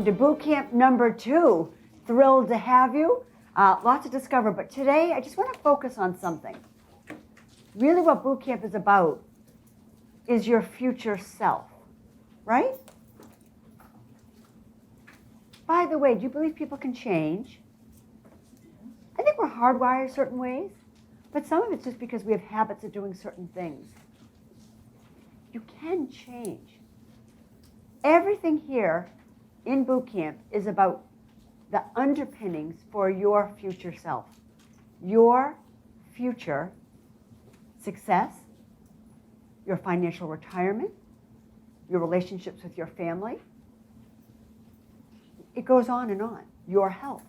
to boot camp number 2. Thrilled to have you. Lots to discover, but today I just want to focus on something. Really what boot camp is about is your future self, right? By the way, do you believe people can change? I think we're hardwired certain ways, but some of it's just because we have habits of doing certain things. You can change. Everything here in boot camp is about the underpinnings for your future self, your future success, your financial retirement, your relationships with your family. It goes on and on. Your health.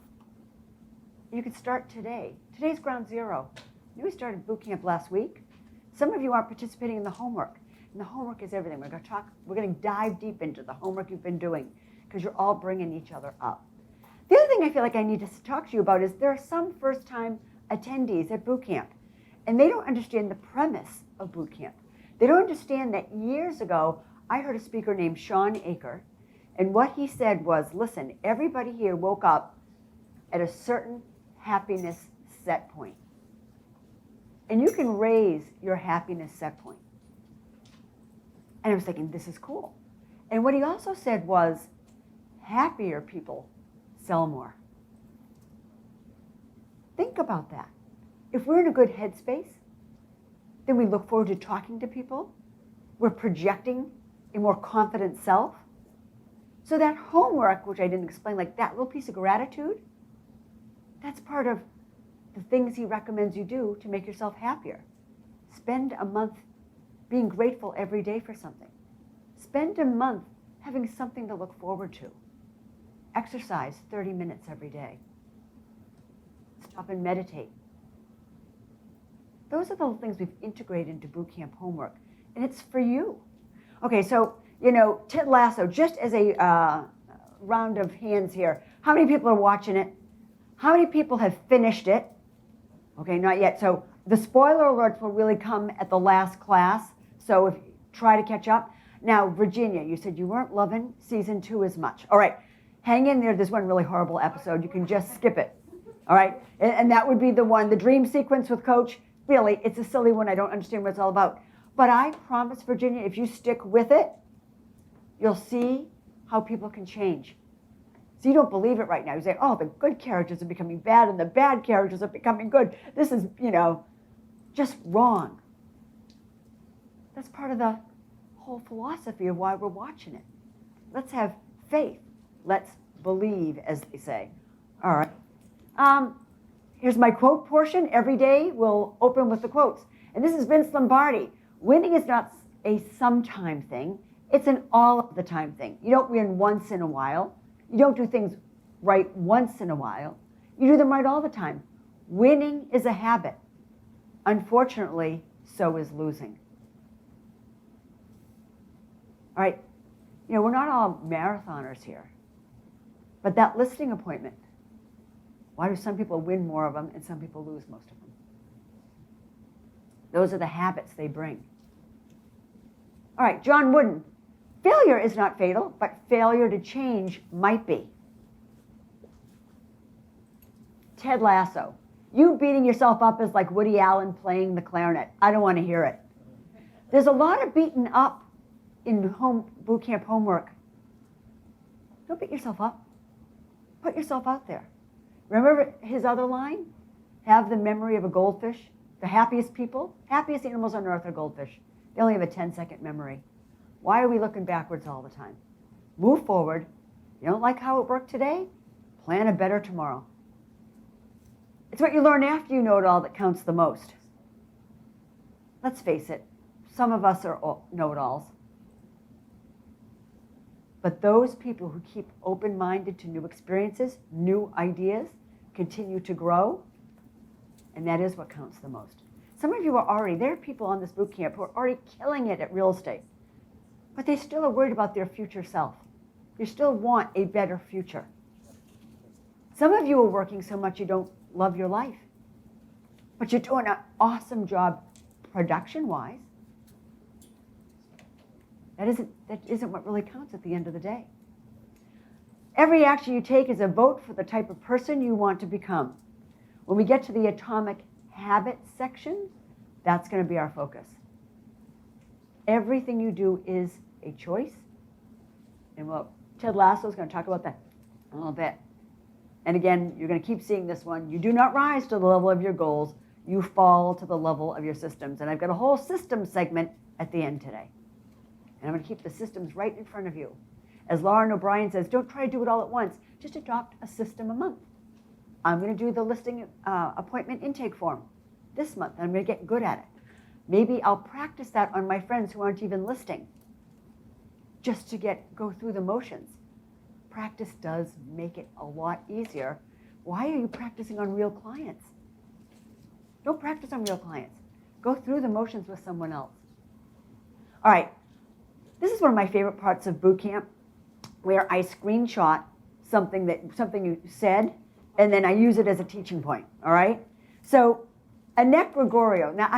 You can start today. Today's ground zero. We started boot camp last week. Some of you aren't participating in the homework. And the homework is everything. We're going to dive deep into the homework you've been doing because you're all bringing each other up. The other thing I feel like I need to talk to you about is there are some first-time attendees at boot camp, and they don't understand the premise of boot camp. They don't understand that years ago, I heard a speaker named Sean Aker, and what he said was, listen, everybody here woke up at a certain happiness set point. And you can raise your happiness set point. And I was thinking, this is cool. And what he also said was, happier people sell more. Think about that. If we're in a good headspace, then we look forward to talking to people. We're projecting a more confident self. So that homework, which I didn't explain, like that little piece of gratitude, that's part of the things he recommends you do to make yourself happier. Spend a month being grateful every day for something. Spend a month having something to look forward to. Exercise 30 minutes every day. Stop and meditate. Those are the things we've integrated into boot camp homework, and it's for you. Okay, so, Ted Lasso, just as a round of hands here, how many people are watching it? How many people have finished it? Okay, not yet. So the spoiler alerts will really come at the last class, so if try to catch up. Now, Virginia, you said you weren't loving season 2 as much. All right, hang in there. There's one really horrible episode. You can just skip it. All right, and that would be the one, the dream sequence with Coach. Really, it's a silly one. I don't understand what it's all about. But I promise, Virginia, if you stick with it, you'll see how people can change. So you don't believe it right now. You say, oh, the good characters are becoming bad and the bad characters are becoming good. This is, just wrong. That's part of the whole philosophy of why we're watching it. Let's have faith. Let's believe, as they say. All right. Here's my quote portion. Every day we'll open with the quotes. And this is Vince Lombardi. Winning is not a sometime thing. It's an all of the time thing. You don't win once in a while. You don't do things right once in a while. You do them right all the time. Winning is a habit. Unfortunately, so is losing. All right, we're not all marathoners here. But that listing appointment, why do some people win more of them and some people lose most of them? Those are the habits they bring. All right, John Wooden. Failure is not fatal, but failure to change might be. Ted Lasso. You beating yourself up is like Woody Allen playing the clarinet. I don't want to hear it. There's a lot of beating up in boot camp homework. Don't beat yourself up. Put yourself out there. Remember his other line? Have the memory of a goldfish. The happiest animals on earth are goldfish. They only have a 10-second memory. Why are we looking backwards all the time? Move forward. You don't like how it worked today? Plan a better tomorrow. It's what you learn after you know it all that counts the most. Let's face it, some of us are know-it-alls. But those people who keep open-minded to new experiences, new ideas, continue to grow, and that is what counts the most. Some of you there are people on this boot camp who are already killing it at real estate, but they still are worried about their future self. You still want a better future. Some of you are working so much you don't love your life, but you're doing an awesome job production-wise. That isn't what really counts at the end of the day. Every action you take is a vote for the type of person you want to become. When we get to the atomic habits section, that's going to be our focus. Everything you do is a choice. And Ted Lasso is going to talk about that a little bit. And again, you're going to keep seeing this one. You do not rise to the level of your goals. You fall to the level of your systems. And I've got a whole system segment at the end today. And I'm going to keep the systems right in front of you. As Lauren O'Brien says, don't try to do it all at once. Just adopt a system a month. I'm going to do the listing appointment intake form this month, and I'm going to get good at it. Maybe I'll practice that on my friends who aren't even listing, just to go through the motions. Practice does make it a lot easier. Why are you practicing on real clients? Don't practice on real clients. Go through the motions with someone else. All right, this is one of my favorite parts of boot camp, where I screenshot something you said, and then I use it as a teaching point, all right? So Annette Gregorio, now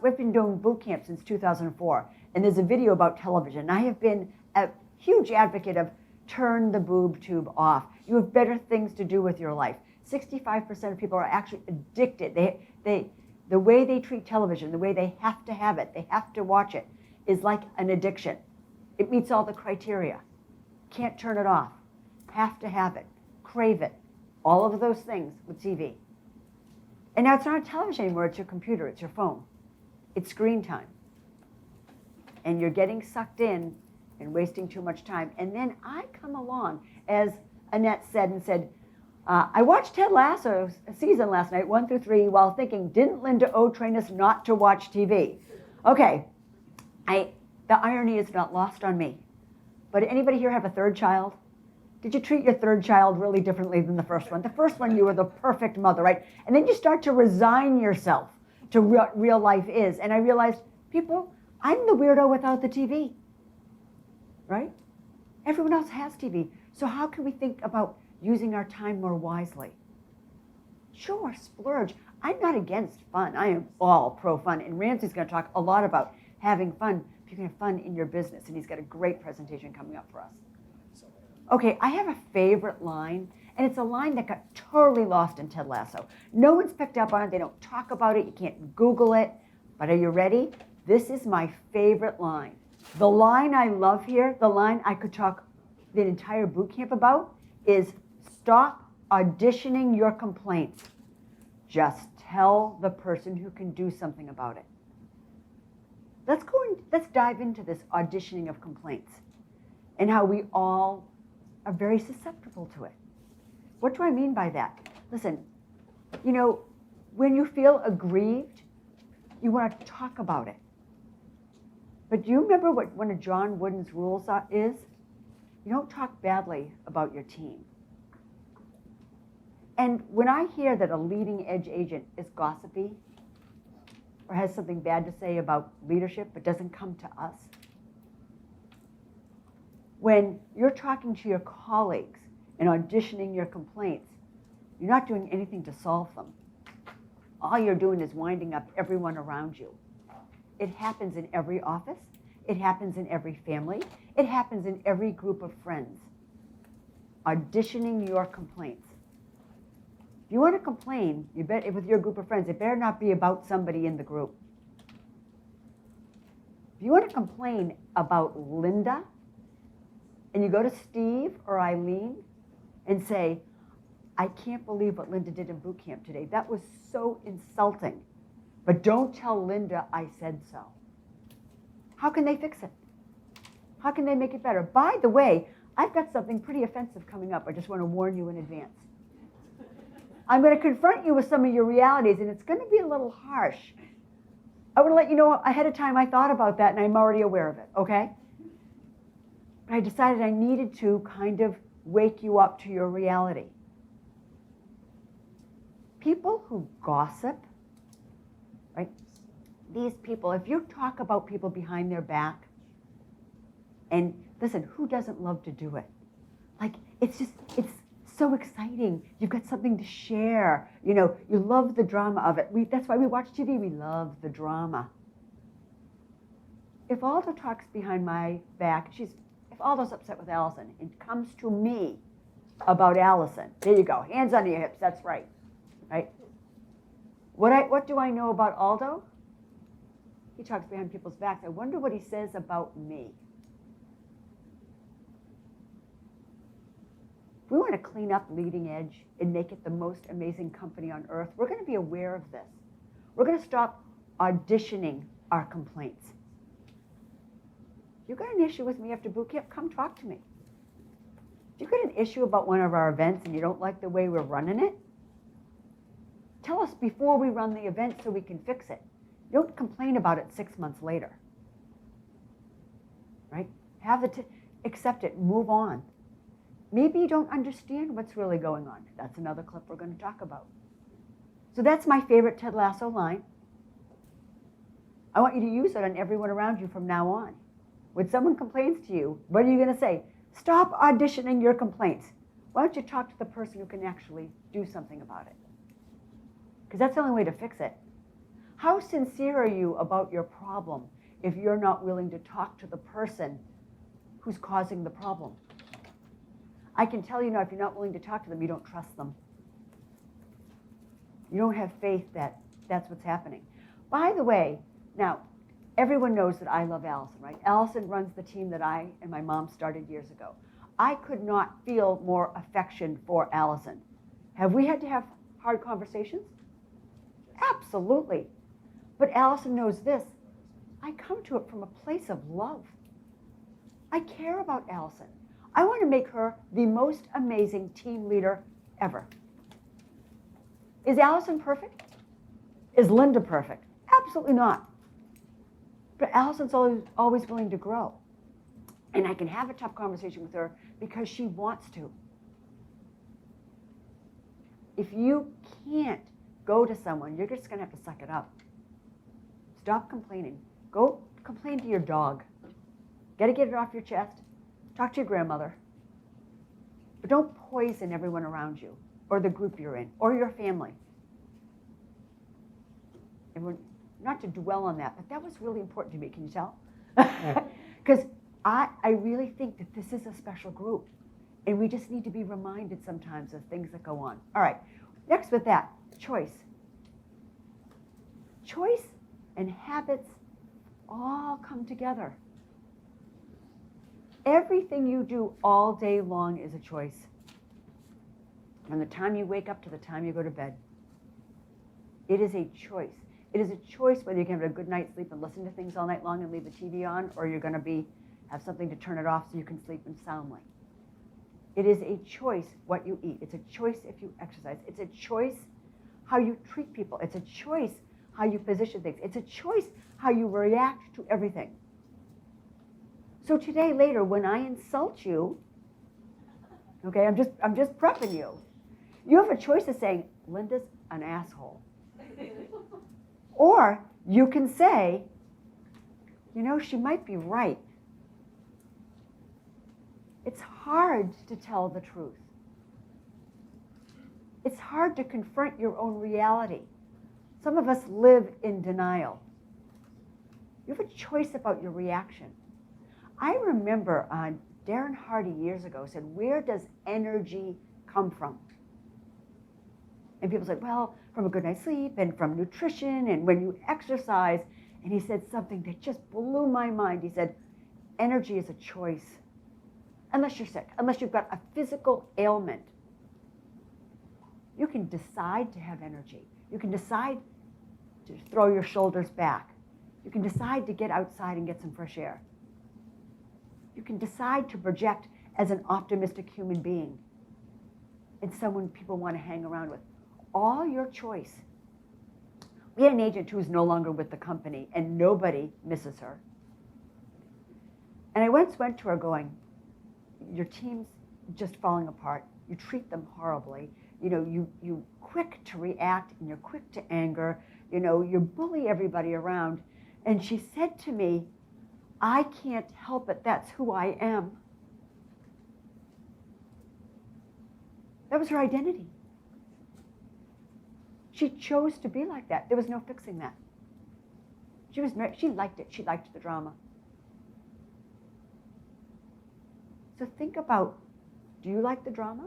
we've been doing boot camp since 2004, and there's a video about television. I have been a huge advocate of turn the boob tube off. You have better things to do with your life. 65% of people are actually addicted. The way they treat television, the way they have to have it, they have to watch it, is like an addiction. It meets all the criteria. Can't turn it off. Have to have it. Crave it. All of those things with TV. And now it's not a television anymore, it's your computer, it's your phone. It's screen time. And you're getting sucked in and wasting too much time. And then I come along, as Annette said, I watched Ted Lasso's season last night, 1 through 3, while thinking, didn't Linda O train us not to watch TV? Okay, the irony is not lost on me. But anybody here have a third child? Did you treat your third child really differently than the first one? The first one, you were the perfect mother, right? And then you start to resign yourself to what real life is. And I realized, I'm the weirdo without the TV, right? Everyone else has TV. So how can we think about using our time more wisely? Sure, splurge. I'm not against fun. I am all pro fun. And Ramsey's going to talk a lot about having fun. You can have fun in your business. And he's got a great presentation coming up for us. Okay, I have a favorite line, and it's a line that got totally lost in Ted Lasso. No one's picked up on it. They don't talk about it. You can't Google it. But are you ready? This is my favorite line. The line I love here, the line I could talk the entire boot camp about, is stop auditioning your complaints. Just tell the person who can do something about it. Let's dive into this auditioning of complaints and how we all are very susceptible to it. What do I mean by that? Listen, when you feel aggrieved, you want to talk about it. But do you remember what one of John Wooden's rules is? You don't talk badly about your team. And when I hear that a leading edge agent is gossipy or has something bad to say about leadership but doesn't come to us, when you're talking to your colleagues and auditioning your complaints, you're not doing anything to solve them. All you're doing is winding up everyone around you. It happens in every office. It happens in every family. It happens in every group of friends. Auditioning your complaints. If you want to complain, with your group of friends, it better not be about somebody in the group. If you want to complain about Linda, and you go to Steve or Eileen and say, I can't believe what Linda did in boot camp today. That was so insulting. But don't tell Linda I said so. How can they fix it? How can they make it better? By the way, I've got something pretty offensive coming up. I just want to warn you in advance. I'm going to confront you with some of your realities, and it's going to be a little harsh. I want to let you know ahead of time I thought about that, and I'm already aware of it, okay? But I decided I needed to kind of wake you up to your reality. People who gossip, right? These people, if you talk about people behind their back, and listen, who doesn't love to do it? Like, it's so exciting. You've got something to share. You love the drama of it. That's why we watch TV. We love the drama. If Alda talks behind my back, she's a if Aldo's upset with Allison and comes to me about Allison, there you go, hands under your hips, that's right, right? What do I know about Aldo? He talks behind people's backs. I wonder what he says about me. If we want to clean up Leading Edge and make it the most amazing company on earth, we're going to be aware of this. We're going to stop auditioning our complaints. If you've got an issue with me after boot camp, come talk to me. If you've got an issue about one of our events and you don't like the way we're running it, tell us before we run the event so we can fix it. Don't complain about it 6 months later. Right? Accept it, move on. Maybe you don't understand what's really going on. That's another clip we're going to talk about. So that's my favorite Ted Lasso line. I want you to use it on everyone around you from now on. When someone complains to you, what are you going to say? Stop auditioning your complaints. Why don't you talk to the person who can actually do something about it? Because that's the only way to fix it. How sincere are you about your problem if you're not willing to talk to the person who's causing the problem? I can tell you now, if you're not willing to talk to them, you don't trust them. You don't have faith that that's what's happening. By the way, now, everyone knows that I love Allison, right? Allison runs the team that I and my mom started years ago. I could not feel more affection for Allison. Have we had to have hard conversations? Absolutely. But Allison knows this. I come to it from a place of love. I care about Allison. I want to make her the most amazing team leader ever. Is Allison perfect? Is Linda perfect? Absolutely not. But Allison's always willing to grow. And I can have a tough conversation with her because she wants to. If you can't go to someone, you're just going to have to suck it up. Stop complaining. Go complain to your dog. Got to get it off your chest. Talk to your grandmother. But don't poison everyone around you, or the group you're in, or your family. Everyone, not to dwell on that, but that was really important to me. Can you tell? Because I really think that this is a special group, and we just need to be reminded sometimes of things that go on. All right, next with that, choice. Choice and habits all come together. Everything you do all day long is a choice. From the time you wake up to the time you go to bed. It is a choice. It is a choice whether you can have a good night's sleep and listen to things all night long and leave the TV on, or you're going to have something to turn it off so you can sleep in soundly. It is a choice what you eat. It's a choice if you exercise. It's a choice how you treat people. It's a choice how you position things. It's a choice how you react to everything. So today, later, when I insult you, okay, I'm just prepping you. You have a choice of saying, Linda's an asshole. Or you can say, you know, she might be right. It's hard to tell the truth. It's hard to confront your own reality. Some of us live in denial. You have a choice about your reaction. I remember Darren Hardy years ago said, where does energy come from? And people said, well, from a good night's sleep and from nutrition and when you exercise. And he said something that just blew my mind. He said, energy is a choice. Unless you're sick, unless you've got a physical ailment. You can decide to have energy. You can decide to throw your shoulders back. You can decide to get outside and get some fresh air. You can decide to project as an optimistic human being and someone people want to hang around with. All your choice. We had an agent who was no longer with the company and nobody misses her. And I once went to her going, your team's just falling apart. You treat them horribly. You know, you're quick to react and you're quick to anger. You know, you bully everybody around. And she said to me, I can't help it. That's who I am. That was her identity. She chose to be like that. There was no fixing that. She was married. She liked it. She liked the drama. So think about, do you like the drama?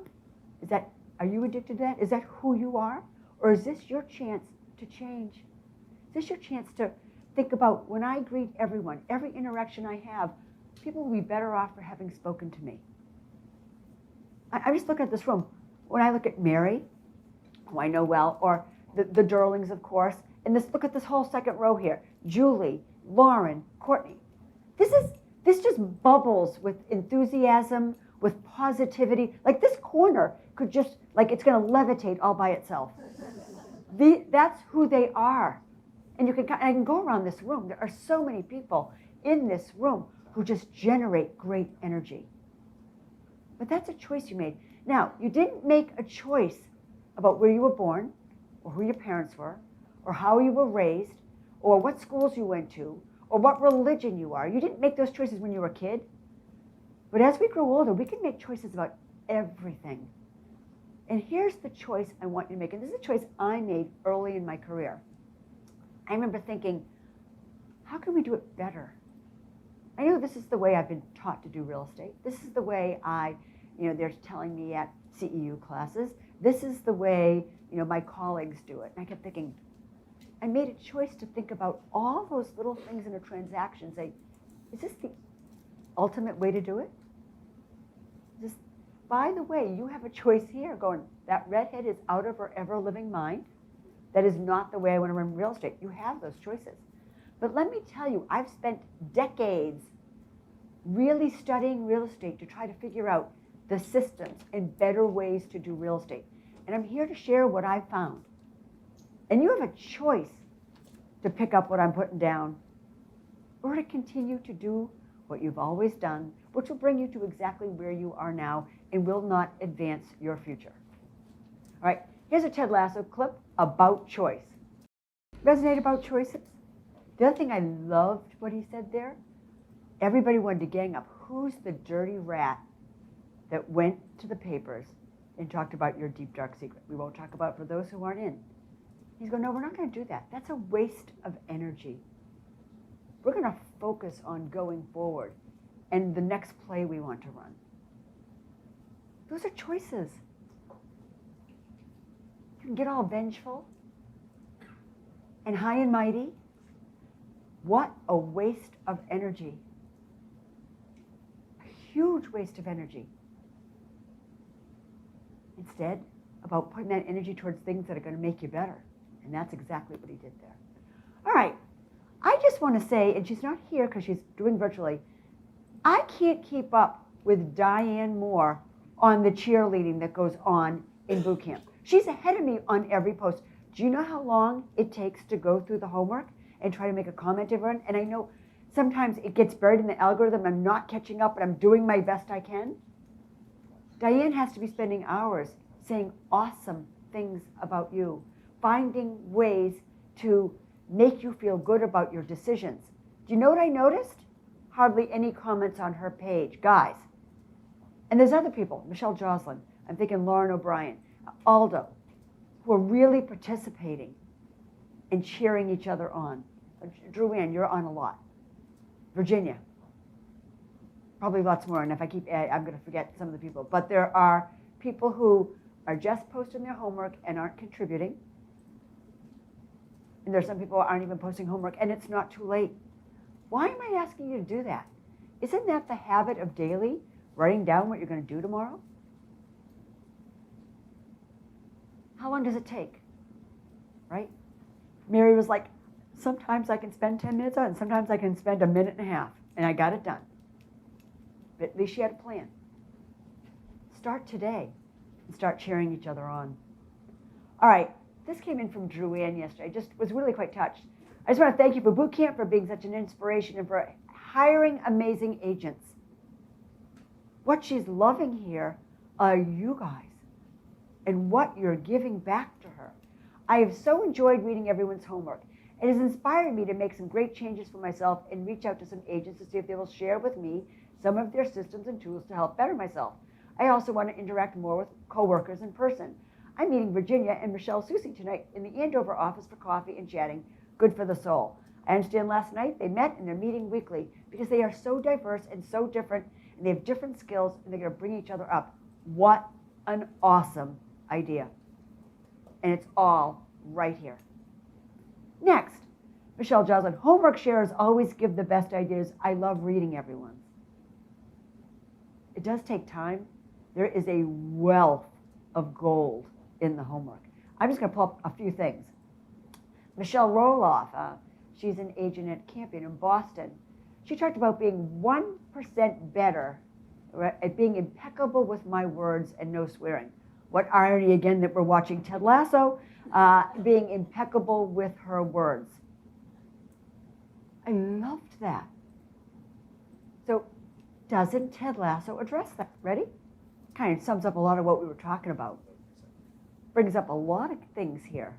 Are you addicted to that? Is that who you are? Or is this your chance to change? Is this your chance to think about, when I greet everyone, every interaction I have, people will be better off for having spoken to me. I just look at this room. When I look at Mary, who I know well, or the Durlings, of course, and look at this whole second row here. Julie, Lauren, Courtney. This just bubbles with enthusiasm, with positivity. Like this corner could just, like it's going to levitate all by itself. That's who they are. And I can go around this room. There are so many people in this room who just generate great energy. But that's a choice you made. Now, you didn't make a choice about where you were born, or who your parents were, or how you were raised, or what schools you went to, or what religion you are. You didn't make those choices when you were a kid. But as we grow older, we can make choices about everything. And here's the choice I want you to make. And this is a choice I made early in my career. I remember thinking, how can we do it better? I know this is the way I've been taught to do real estate. This is the way they're telling me at CEU classes. This is the way, my colleagues do it. And I kept thinking, I made a choice to think about all those little things in a transaction. Say, is this the ultimate way to do it? By the way, you have a choice here going, that redhead is out of her ever-living mind. That is not the way I want to run real estate. You have those choices. But let me tell you, I've spent decades really studying real estate to try to figure out the systems and better ways to do real estate. And I'm here to share what I found. And you have a choice to pick up what I'm putting down or to continue to do what you've always done, which will bring you to exactly where you are now and will not advance your future. All right, here's a Ted Lasso clip about choice. Resonate about choices? The other thing I loved what he said there, everybody wanted to gang up. Who's the dirty rat that went to the papers and talked about your deep, dark secret? We won't talk about it for those who aren't in. He's going, no, we're not going to do that. That's a waste of energy. We're going to focus on going forward and the next play we want to run. Those are choices. You can get all vengeful and high and mighty. What a waste of energy. A huge waste of energy. Instead, about putting that energy towards things that are going to make you better. And that's exactly what he did there. All right. I just want to say, and she's not here because she's doing virtually, I can't keep up with Diane Moore on the cheerleading that goes on in boot camp. She's ahead of me on every post. Do you know how long it takes to go through the homework and try to make a comment to everyone? And I know sometimes it gets buried in the algorithm. I'm not catching up, but I'm doing my best I can. Diane has to be spending hours saying awesome things about you, finding ways to make you feel good about your decisions. Do you know what I noticed? Hardly any comments on her page. Guys. And there's other people, Michelle Joslin, I'm thinking Lauren O'Brien, Aldo, who are really participating and cheering each other on. Drew Ann, you're on a lot. Virginia, probably lots more, and if I keep adding, I'm going to forget some of the people. But there are people who are just posting their homework and aren't contributing. And there's some people who aren't even posting homework, and it's not too late. Why am I asking you to do that? Isn't that the habit of daily writing down what you're going to do tomorrow? How long does it take? Right? Mary was like, sometimes I can spend 10 minutes on it, and sometimes I can spend a minute and a half, and I got it done. But at least she had a plan. Start today and start cheering each other on. All right, this came in from Drew Ann yesterday. I just was really quite touched. I just want to thank you for boot camp, for being such an inspiration, and for hiring amazing agents. What she's loving here are you guys and what you're giving back to her. I have so enjoyed reading everyone's homework. It has inspired me to make some great changes for myself and reach out to some agents to see if they will share with me some of their systems and tools to help better myself. I also want to interact more with coworkers in person. I'm meeting Virginia and Michelle Susie tonight in the Andover office for coffee and chatting. Good for the soul. I understand last night they met and they're meeting weekly because they are so diverse and so different, and they have different skills, and they're going to bring each other up. What an awesome idea. And it's all right here. Next, Michelle Joslin, homework sharers always give the best ideas. I love reading everyone's. It does take time. There is a wealth of gold in the homework. I'm just going to pull up a few things. Michelle Roloff, she's an agent at Campion in Boston. She talked about being 1% better at being impeccable with my words and no swearing. What irony, again, that we're watching Ted Lasso, being impeccable with her words. I loved that. So doesn't Ted Lasso address that? Ready? Kind of sums up a lot of what we were talking about. Brings up a lot of things here.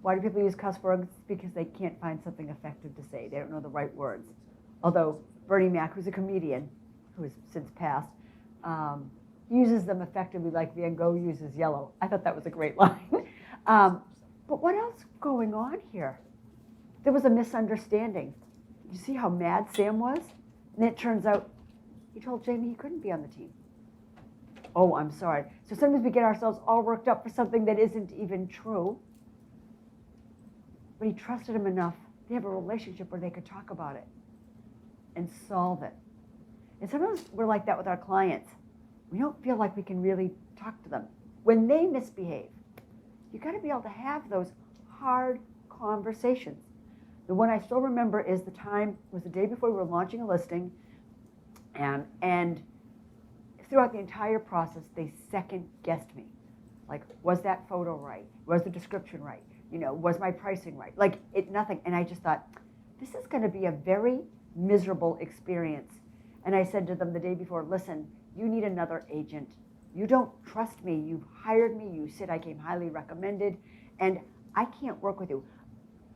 Why do people use cuss words? Because they can't find something effective to say. They don't know the right words. Although Bernie Mac, who's a comedian, who has since passed, uses them effectively like Van Gogh uses yellow. I thought that was a great line. But what else going on here? There was a misunderstanding. You see how mad Sam was? And it turns out he told Jamie he couldn't be on the team. Oh, I'm sorry. So sometimes we get ourselves all worked up for something that isn't even true. But he trusted him enough. They have a relationship where they could talk about it and solve it. And sometimes we're like that with our clients. We don't feel like we can really talk to them. When they misbehave, you got to be able to have those hard conversations. The one I still remember is the time, was the day before we were launching a listing, and throughout the entire process, they second-guessed me. Like, was that photo right? Was the description right? You know, was my pricing right? Like, nothing. And I just thought, this is going to be a very miserable experience. And I said to them the day before, listen, you need another agent. You don't trust me. You've hired me. You said I came highly recommended, and I can't work with you.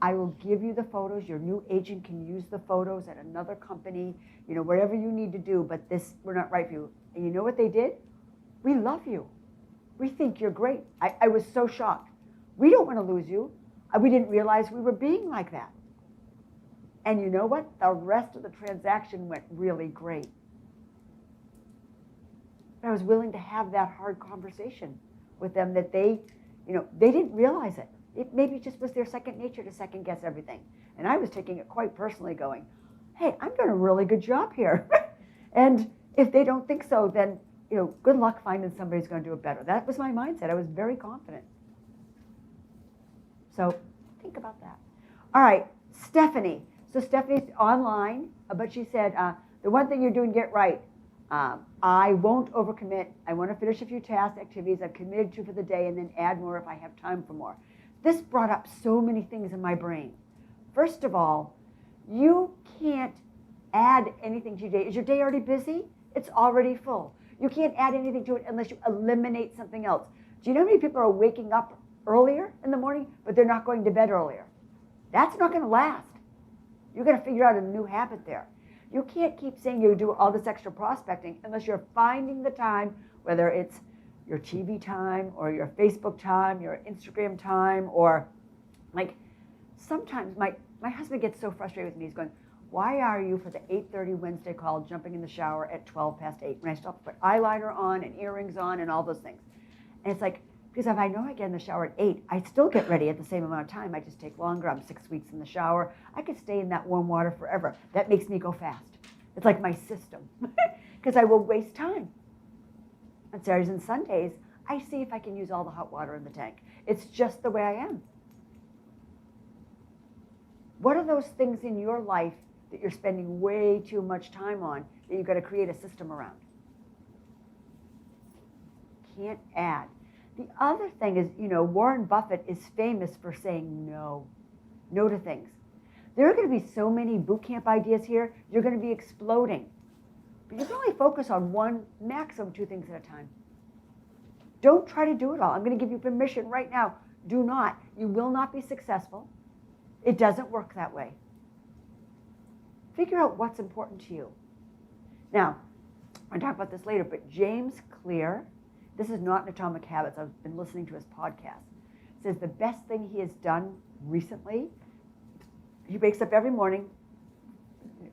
I will give you the photos. Your new agent can use the photos at another company, you know, whatever you need to do, but we're not right for you. And you know what they did? We love you. We think you're great. I was so shocked. We don't want to lose you. We didn't realize we were being like that. And you know what? The rest of the transaction went really great. But I was willing to have that hard conversation with them that they didn't realize it. It maybe just was their second nature to second guess everything. And I was taking it quite personally going, hey, I'm doing a really good job here. And if they don't think so, then, you know, good luck finding somebody who's going to do it better. That was my mindset. I was very confident. So think about that. All right, Stephanie. So Stephanie's online, but she said, the one thing you're doing, get right. I won't overcommit. I want to finish a few tasks, activities I've committed to for the day, and then add more if I have time for more. This brought up so many things in my brain. First of all, you can't add anything to your day. Is your day already busy? It's already full. You can't add anything to it unless you eliminate something else. Do you know how many people are waking up earlier in the morning, but they're not going to bed earlier? That's not going to last. You've got to figure out a new habit there. You can't keep saying you do all this extra prospecting unless you're finding the time, whether it's your TV time or your Facebook time, your Instagram time, or like sometimes my husband gets so frustrated with me. He's going, why are you for the 8:30 Wednesday call jumping in the shower at 8:12 when I still have to put eyeliner on and earrings on and all those things? And it's like, because if I know I get in the shower at 8, I still get ready at the same amount of time. I just take longer. I'm 6 weeks in the shower. I could stay in that warm water forever. That makes me go fast. It's like my system, because I will waste time. On Saturdays and Sundays, I see if I can use all the hot water in the tank. It's just the way I am. What are those things in your life that you're spending way too much time on that you've got to create a system around? Can't add. The other thing is, you know, Warren Buffett is famous for saying no to things. There are going to be so many boot camp ideas here, you're going to be exploding. But you can only focus on one, maximum 2 things at a time. Don't try to do it all. I'm going to give you permission right now. Do not. You will not be successful. It doesn't work that way. Figure out what's important to you. Now, I'll talk about this later, but James Clear, this is not in Atomic Habits, I've been listening to his podcast, says the best thing he has done recently, he wakes up every morning,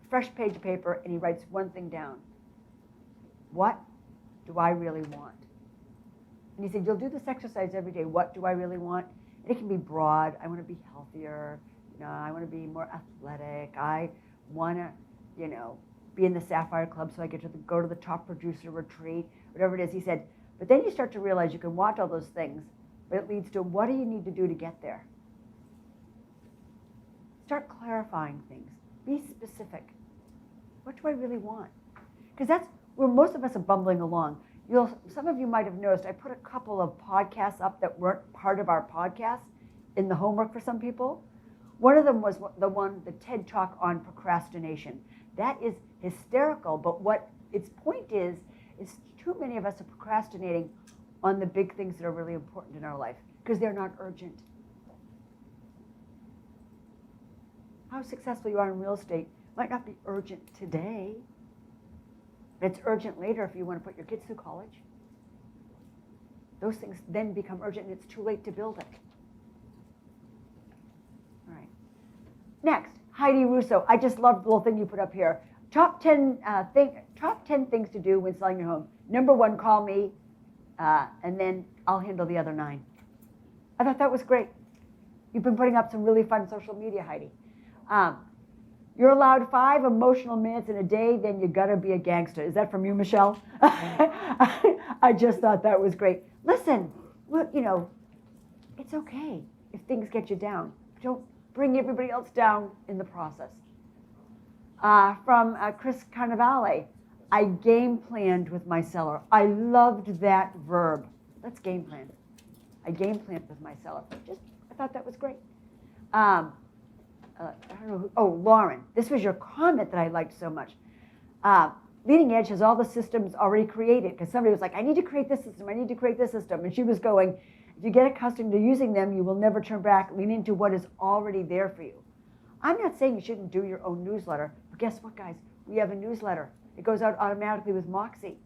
fresh page of paper, and he writes one thing down. What do I really want? And he said, you'll do this exercise every day. What do I really want? And it can be broad. I want to be healthier. I want to be more athletic. I want to, be in the Sapphire Club so I get to go to the top producer retreat, whatever it is. He said, but then you start to realize you can want all those things, but it leads to what do you need to do to get there? Start clarifying things. Be specific. What do I really want? Because that's where most of us are bumbling along. Some of you might have noticed I put a couple of podcasts up that weren't part of our podcast in the homework for some people. One of them was the TED Talk on procrastination. That is hysterical, but what its point is too many of us are procrastinating on the big things that are really important in our life because they're not urgent. How successful you are in real estate might not be urgent today, but it's urgent later if you want to put your kids through college. Those things then become urgent and it's too late to build it. All right. Next, Heidi Russo. I just love the little thing you put up here. Top 10 things to do when selling your home. Number 1, call me, and then I'll handle the other 9. I thought that was great. You've been putting up some really fun social media, Heidi. You're allowed 5 emotional minutes in a day, then you gotta be a gangster. Is that from you, Michelle? I just thought that was great. Listen, it's okay if things get you down. Don't bring everybody else down in the process. From Chris Carnevale, I game planned with my seller. I loved that verb. Let's game plan. I game planned with my seller. I thought that was great. I don't know Lauren, this was your comment that I liked so much. Leading Edge has all the systems already created because somebody was like, I need to create this system, I need to create this system. And she was going, if you get accustomed to using them, you will never turn back. Lean into what is already there for you. I'm not saying you shouldn't do your own newsletter, but guess what, guys? We have a newsletter. It goes out automatically with Moxie.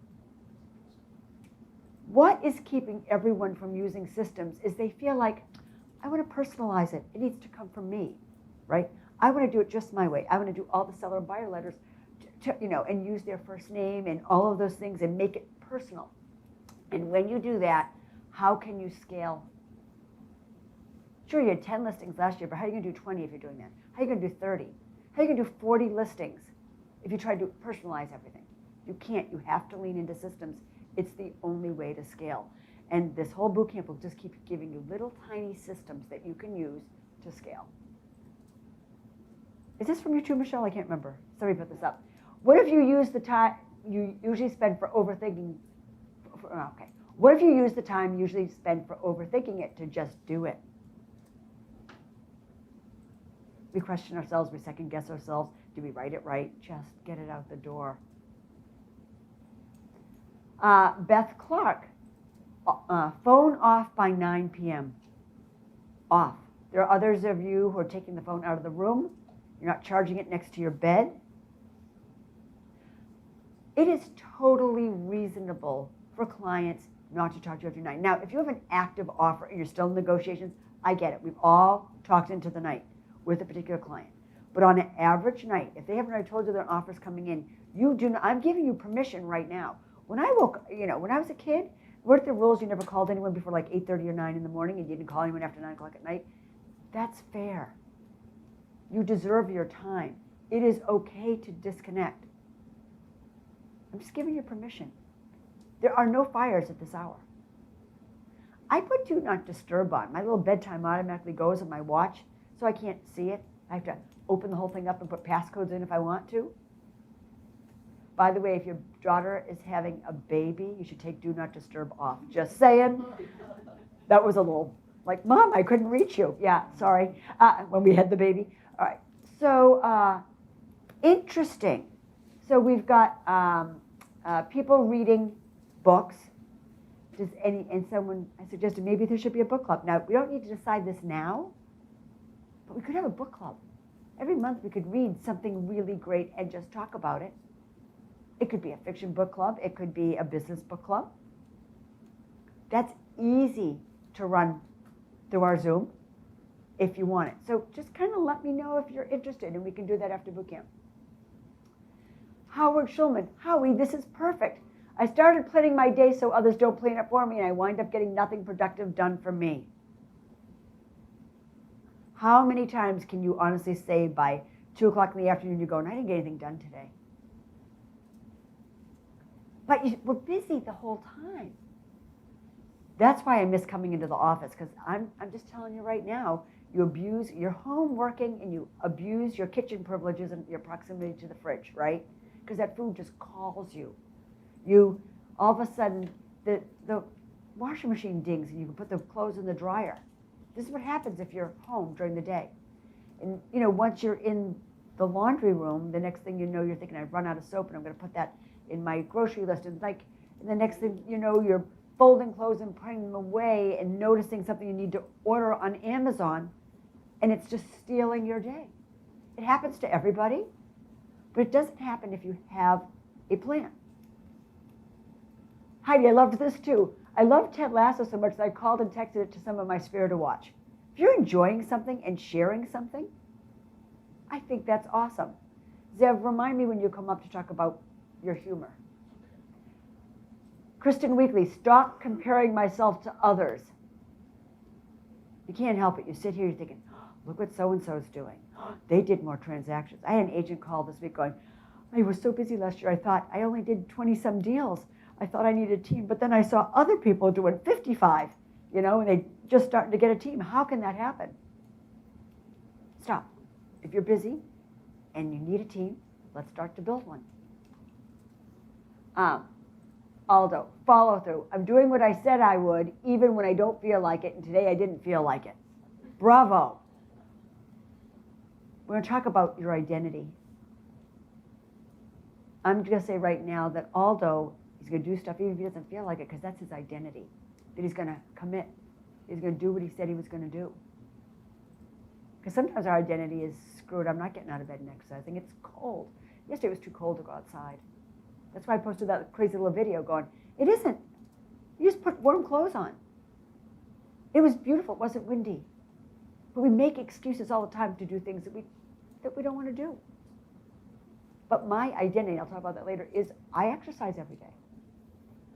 What is keeping everyone from using systems is they feel like, I want to personalize it. It needs to come from me, right? I want to do it just my way. I want to do all the seller and buyer letters, and use their first name and all of those things and make it personal. And when you do that, how can you scale? Sure, you had 10 listings last year, but how are you going to do 20 if you're doing that? How are you going to do 30? How are you going to do 40 listings if you try to personalize everything? You can't. You have to lean into systems. It's the only way to scale. And this whole boot camp will just keep giving you little tiny systems that you can use to scale. Is this from you too, Michelle? I can't remember. Somebody put this up. What if you use the time you usually spend for overthinking? Okay. What if you use the time you usually spend for overthinking it to just do it? We question ourselves, we second guess ourselves. Do we write it right? Just get it out the door. Beth Clark, phone off by 9 p.m. Off. There are others of you who are taking the phone out of the room. You're not charging it next to your bed. It is totally reasonable for clients not to talk to you after 9. Now, if you have an active offer and you're still in negotiations, I get it. We've all talked into the night with a particular client. But on an average night, if they haven't already told you their offer's coming in, you do not, I'm giving you permission right now. When I when I was a kid, weren't the rules you never called anyone before like 8:30 or 9 in the morning and you didn't call anyone after 9 o'clock at night? That's fair. You deserve your time. It is okay to disconnect. I'm just giving you permission. There are no fires at this hour. I put Do Not Disturb on. My little bedtime automatically goes on my watch, so I can't see it. I have to open the whole thing up and put passcodes in if I want to. By the way, if your daughter is having a baby, you should take Do Not Disturb off. Just saying. That was a little like, Mom, I couldn't reach you. Yeah, sorry. When we had the baby. All right. So interesting. So we've got people reading books. I suggested maybe there should be a book club. Now, we don't need to decide this now, but we could have a book club. Every month we could read something really great and just talk about it. It could be a fiction book club. It could be a business book club. That's easy to run through our Zoom if you want it. So just kind of let me know if you're interested, and we can do that after boot camp. Howard Schulman, Howie, this is perfect. I started planning my day so others don't plan it for me, and I wind up getting nothing productive done for me. How many times can you honestly say by 2 o'clock in the afternoon you're going, I didn't get anything done today? But we're busy the whole time. That's why I miss coming into the office, because I'm just telling you right now, you abuse your home working and you abuse your kitchen privileges and your proximity to the fridge, right? Because that food just calls you. You, all of a sudden, the washing machine dings and you can put the clothes in the dryer. This is what happens if you're home during the day. And once you're in the laundry room, the next thing you know, you're thinking, I've run out of soap and I'm going to put that in my grocery list. And the next thing you know, you're folding clothes and putting them away and noticing something you need to order on Amazon, and it's just stealing your day. It happens to everybody, but it doesn't happen if you have a plan. Heidi, I loved this too. I love Ted Lasso so much that I called and texted it to some of my sphere to watch. If you're enjoying something and sharing something, I think that's awesome. Zev, remind me when you come up to talk about your humor. Kristen Weekly, stop comparing myself to others. You can't help it. You sit here, you're thinking, oh, look what so-and-so's doing. Oh, they did more transactions. I had an agent call this week going, I was so busy last year, I thought I only did 20-some deals. I thought I needed a team, but then I saw other people doing 55, and they just starting to get a team. How can that happen? Stop. If you're busy and you need a team, let's start to build one. Aldo, follow through. I'm doing what I said I would, even when I don't feel like it, and today I didn't feel like it. Bravo. We're going to talk about your identity. I'm going to say right now that Aldo is going to do stuff even if he doesn't feel like it, because that's his identity, that he's going to commit. He's going to do what he said he was going to do. Because sometimes our identity is screwed. I'm not getting out of bed and exercising. It's cold. Yesterday it was too cold to go outside. That's why I posted that crazy little video going, it isn't. You just put warm clothes on. It was beautiful. It wasn't windy. But we make excuses all the time to do things that we don't want to do. But my identity, I'll talk about that later, is I exercise every day.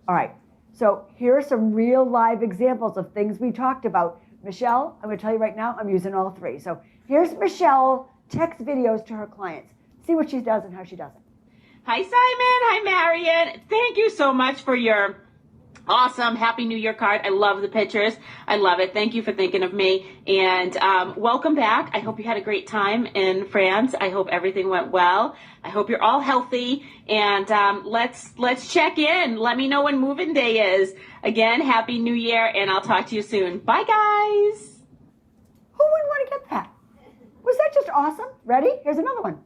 All right. So here are some real live examples of things we talked about. Michelle, I'm going to tell you right now, I'm using all three. So here's Michelle text videos to her clients. See what she does and how she does it. Hi, Simon. Hi, Marion. Thank you so much for your awesome Happy New Year card. I love the pictures. I love it. Thank you for thinking of me. And welcome back. I hope you had a great time in France. I hope everything went well. I hope you're all healthy. And let's check in. Let me know when moving day is. Again, Happy New Year, and I'll talk to you soon. Bye, guys. Who wouldn't want to get that? Was that just awesome? Ready? Here's another one.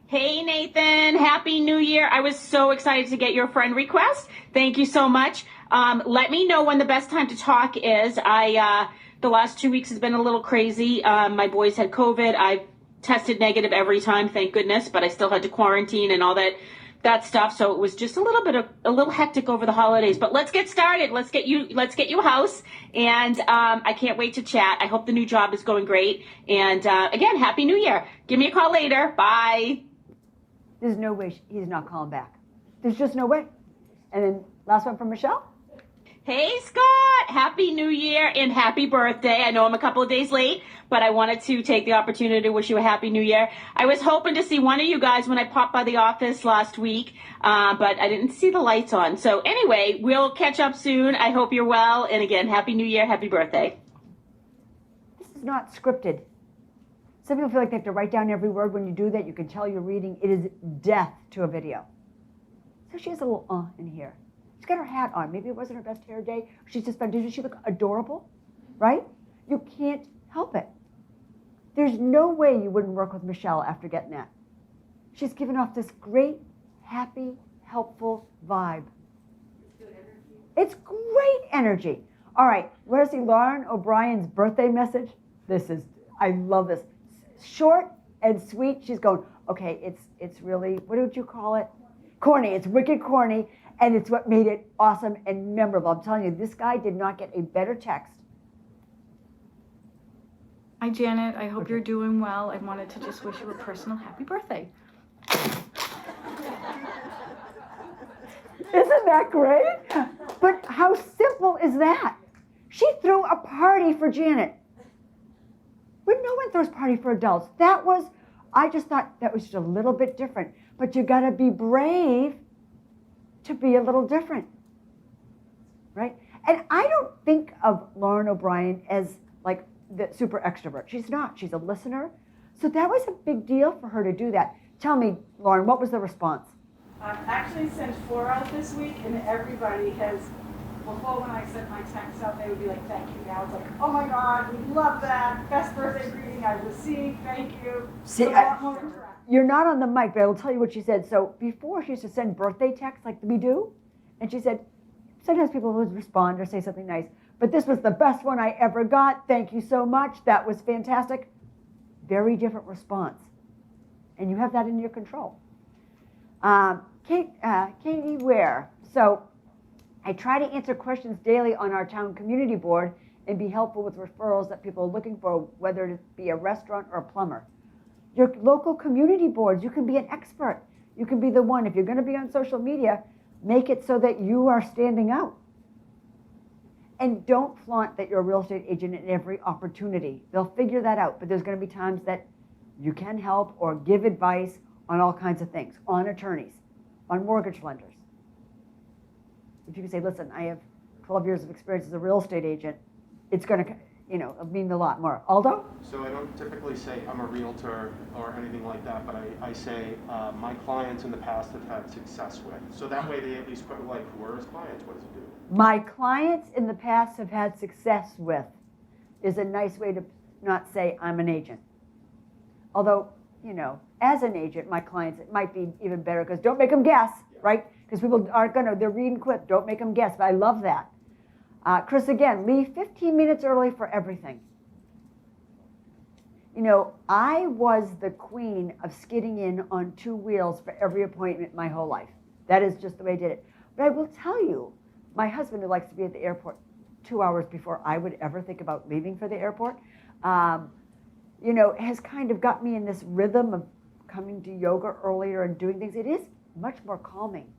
Hey, Nathan. Happy New Year. I was so excited to get your friend request. Thank you so much. Let me know when the best time to talk is. The last 2 weeks has been a little crazy. My boys had COVID. I've tested negative every time, thank goodness, but I still had to quarantine and all that stuff. So it was just a little hectic over the holidays. But let's get started. Let's get you a house. And I can't wait to chat. I hope the new job is going great. And again, Happy New Year. Give me a call later. Bye. There's no way he's not calling back. There's just no way. And then last one from Michelle. Hey, Scott. Happy New Year and happy birthday. I know I'm a couple of days late, but I wanted to take the opportunity to wish you a Happy New Year. I was hoping to see one of you guys when I popped by the office last week, but I didn't see the lights on. So anyway, we'll catch up soon. I hope you're well. And again, Happy New Year. Happy birthday. This is not scripted. Some people feel like they have to write down every word. When you do that, you can tell you're reading. It is death to a video. So she has a little in here. She's got her hat on. Maybe it wasn't her best hair day. She's just found, didn't she look adorable? Right? You can't help it. There's no way you wouldn't work with Michelle after getting that. She's given off this great, happy, helpful vibe. It's good energy. It's great energy. All right, where's the Lauren O'Brien's birthday message? I love this. Short and sweet. She's going, okay, it's really, what would you call it? Corny. It's wicked corny, and it's what made it awesome and memorable. I'm telling you, this guy did not get a better text. Hi, Janet. I hope you're doing well. I wanted to just wish you a personal happy birthday. Isn't that great? But how simple is that? She threw a party for Janet. But no one throws party for adults. I just thought that was just a little bit different. But you got to be brave to be a little different, right? And I don't think of Lauren O'Brien as like the super extrovert. She's not. She's a listener. So that was a big deal for her to do that. Tell me, Lauren, what was the response? I've actually sent 4 out this week, and everybody has, before when I sent my texts out, they would be like, thank you. Now it's like, oh my God, we love that. Best birthday greeting I've received. Thank you. See, So a lot more interaction. You're not on the mic, but I will tell you what she said. So before she used to send birthday texts like we do, and she said, sometimes people would respond or say something nice, but this was the best one I ever got. Thank you so much. That was fantastic. Very different response. And you have that in your control. Katie Ware. So I try to answer questions daily on our town community board and be helpful with referrals that people are looking for, whether it be a restaurant or a plumber. Your local community boards, you can be an expert. You can be the one. If you're going to be on social media, make it so that you are standing out. And don't flaunt that you're a real estate agent in every opportunity. They'll figure that out, but there's going to be times that you can help or give advice on all kinds of things, on attorneys, on mortgage lenders. If you can say, listen, I have 12 years of experience as a real estate agent, it's going to mean a lot more. Aldo? So I don't typically say I'm a realtor or anything like that, but I say my clients in the past have had success with. So that way they at least put like, who are his clients? What does he do? My clients in the past have had success with is a nice way to not say I'm an agent. Although, as an agent, my clients, it might be even better because don't make them guess, right? Because people aren't they're reading quick, don't make them guess, but I love that. Chris, again, leave 15 minutes early for everything. I was the queen of skidding in on 2 wheels for every appointment my whole life. That is just the way I did it. But I will tell you, my husband, who likes to be at the airport 2 hours before I would ever think about leaving for the airport, has kind of got me in this rhythm of coming to yoga earlier and doing things. It is much more calming.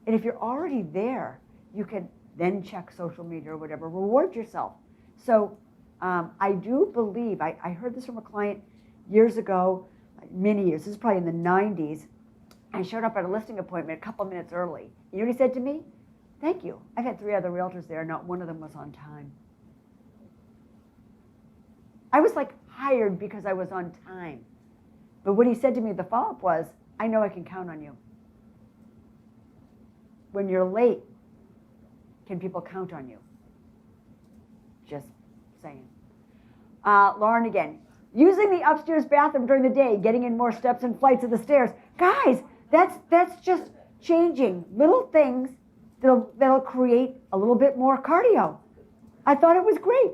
And if you're already there, you can then check social media or whatever, reward yourself. So I do believe, I heard this from a client years ago, many years, this is probably in the 90s. I showed up at a listing appointment a couple minutes early. You know what he said to me? Thank you. I've had 3 other realtors there, not one of them was on time. I was like hired because I was on time. But what he said to me, the follow-up was, I know I can count on you. When you're late, can people count on you? Just saying. Lauren again. Using the upstairs bathroom during the day, getting in more steps and flights of the stairs. Guys, that's just changing little things that'll create a little bit more cardio. I thought it was great.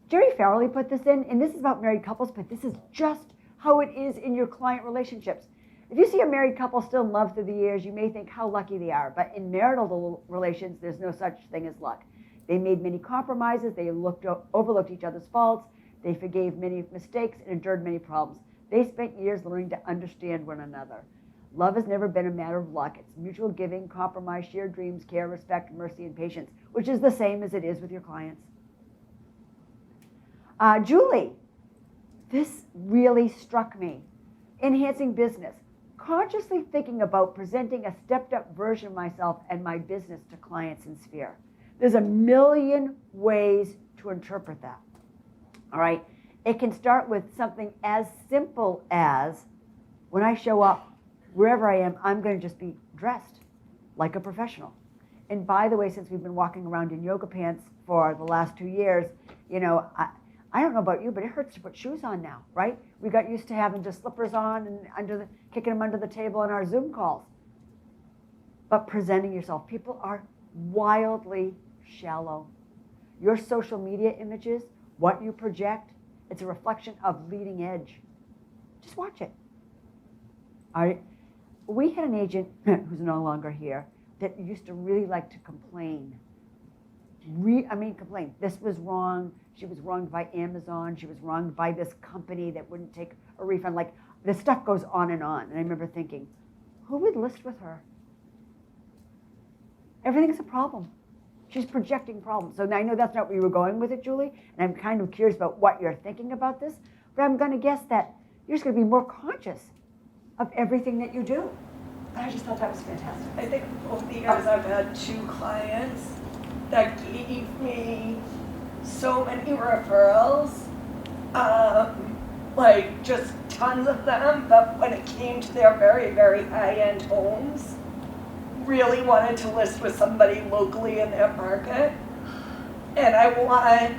Jerry Farrelly put this in, and this is about married couples, but this is just how it is in your client relationships. If you see a married couple still in love through the years, you may think how lucky they are. But in marital relations, there's no such thing as luck. They made many compromises. They overlooked each other's faults. They forgave many mistakes and endured many problems. They spent years learning to understand one another. Love has never been a matter of luck. It's mutual giving, compromise, shared dreams, care, respect, mercy, and patience, which is the same as it is with your clients. Julie, this really struck me. Enhancing business. Consciously thinking about presenting a stepped-up version of myself and my business to clients in Sphere. There's a million ways to interpret that. All right? It can start with something as simple as, when I show up, wherever I am, I'm going to just be dressed like a professional. And by the way, since we've been walking around in yoga pants for the last 2 years, I don't know about you, but it hurts to put shoes on now, right? We got used to having just slippers on and kicking them under the table on our Zoom calls. But presenting yourself, people are wildly shallow. Your social media images, what you project, it's a reflection of leading edge. Just watch it. We had an agent who's no longer here that used to really like to complain. Complain. This was wrong. She was wronged by Amazon. She was wronged by this company that wouldn't take a refund. Like, this stuff goes on. And I remember thinking, who would list with her? Everything's a problem. She's projecting problems. So now I know that's not where you were going with it, Julie, and I'm kind of curious about what you're thinking about this, but I'm going to guess that you're just going to be more conscious of everything that you do. I just thought that was fantastic. I think over the years I've had 2 clients that gave me so many referrals, like just tons of them, but when it came to their very, very high-end homes, really wanted to list with somebody locally in their market. And I want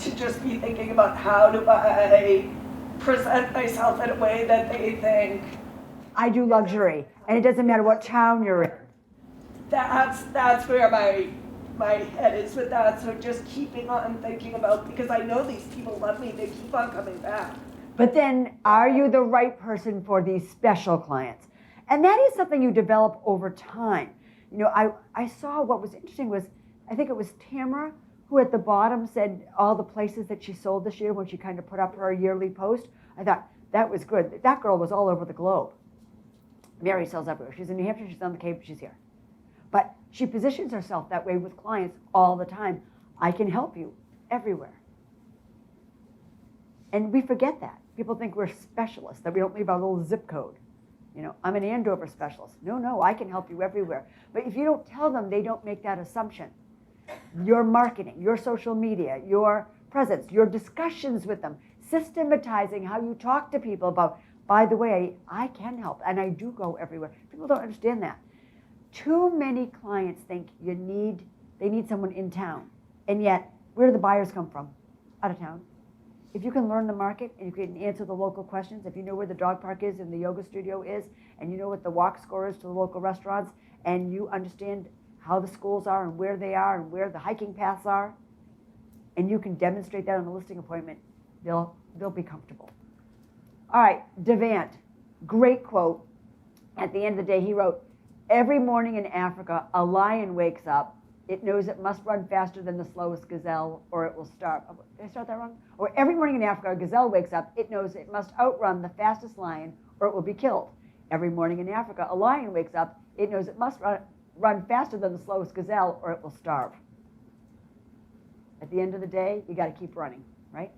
to just be thinking about how do I present myself in a way that they think I do luxury, and it doesn't matter what town you're in. that's where my head is with that. So just keeping on thinking about, because I know these people love me, they keep on coming back. But then, are you the right person for these special clients? And that is something you develop over time. You know, I saw what was interesting was, I think it was Tamara, who at the bottom said all the places that she sold this year when she kind of put up her yearly post. I thought, that was good. That girl was all over the globe. Mary sells everywhere. She's in New Hampshire, she's on the Cape, she's here. But she positions herself that way with clients all the time. I can help you everywhere. And we forget that. People think we're specialists, that we don't leave our little zip code. You know, I'm an Andover specialist. No, I can help you everywhere. But if you don't tell them, they don't make that assumption. Your marketing, your social media, your presence, your discussions with them, systematizing how you talk to people about, by the way, I can help, and I do go everywhere. People don't understand that. Too many clients think they need someone in town. And yet, where do the buyers come from? Out of town. If you can learn the market and you can answer the local questions, if you know where the dog park is and the yoga studio is, and you know what the walk score is to the local restaurants, and you understand how the schools are and where they are and where the hiking paths are, and you can demonstrate that on the listing appointment, they'll be comfortable. All right, Devant, great quote. At the end of the day, he wrote, every morning in Africa, a lion wakes up. It knows it must run faster than the slowest gazelle or it will starve. Did I start that wrong? Or every morning in Africa, a gazelle wakes up. It knows it must outrun the fastest lion or it will be killed. Every morning in Africa, a lion wakes up. It knows it must run faster than the slowest gazelle or it will starve. At the end of the day, you got to keep running, right?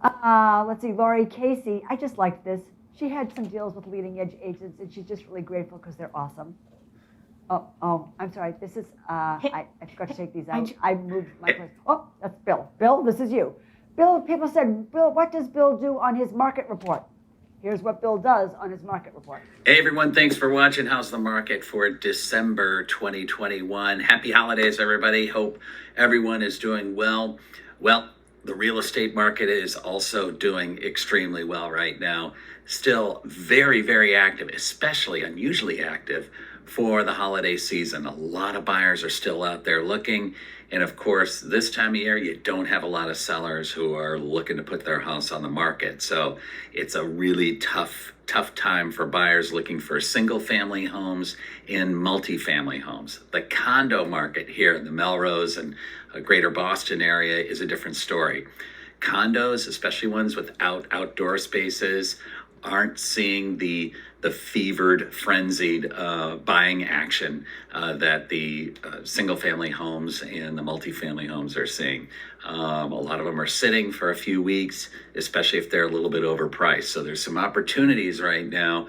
Let's see, Laurie Casey. I just liked this. She had some deals with leading edge agents, and she's just really grateful because they're awesome. Oh, I'm sorry. This is, I forgot to take these out. I moved my place. Oh, that's Bill. Bill, this is you. Bill, people said, Bill, what does Bill do on his market report? Here's what Bill does on his market report. Hey everyone, thanks for watching How's the Market for December 2021. Happy holidays, everybody. Hope everyone is doing well. Well, the real estate market is also doing extremely well right now. Still very, very active, especially unusually active for the holiday season. A lot of buyers are still out there looking. And of course, this time of year, you don't have a lot of sellers who are looking to put their house on the market. So it's a really tough time for buyers looking for single family homes and multifamily homes. The condo market here in the Melrose and greater Boston area is a different story. Condos, especially ones without outdoor spaces, aren't seeing the fevered, frenzied buying action that the single-family homes and the multifamily homes are seeing. A lot of them are sitting for a few weeks, especially if they're a little bit overpriced. So there's some opportunities right now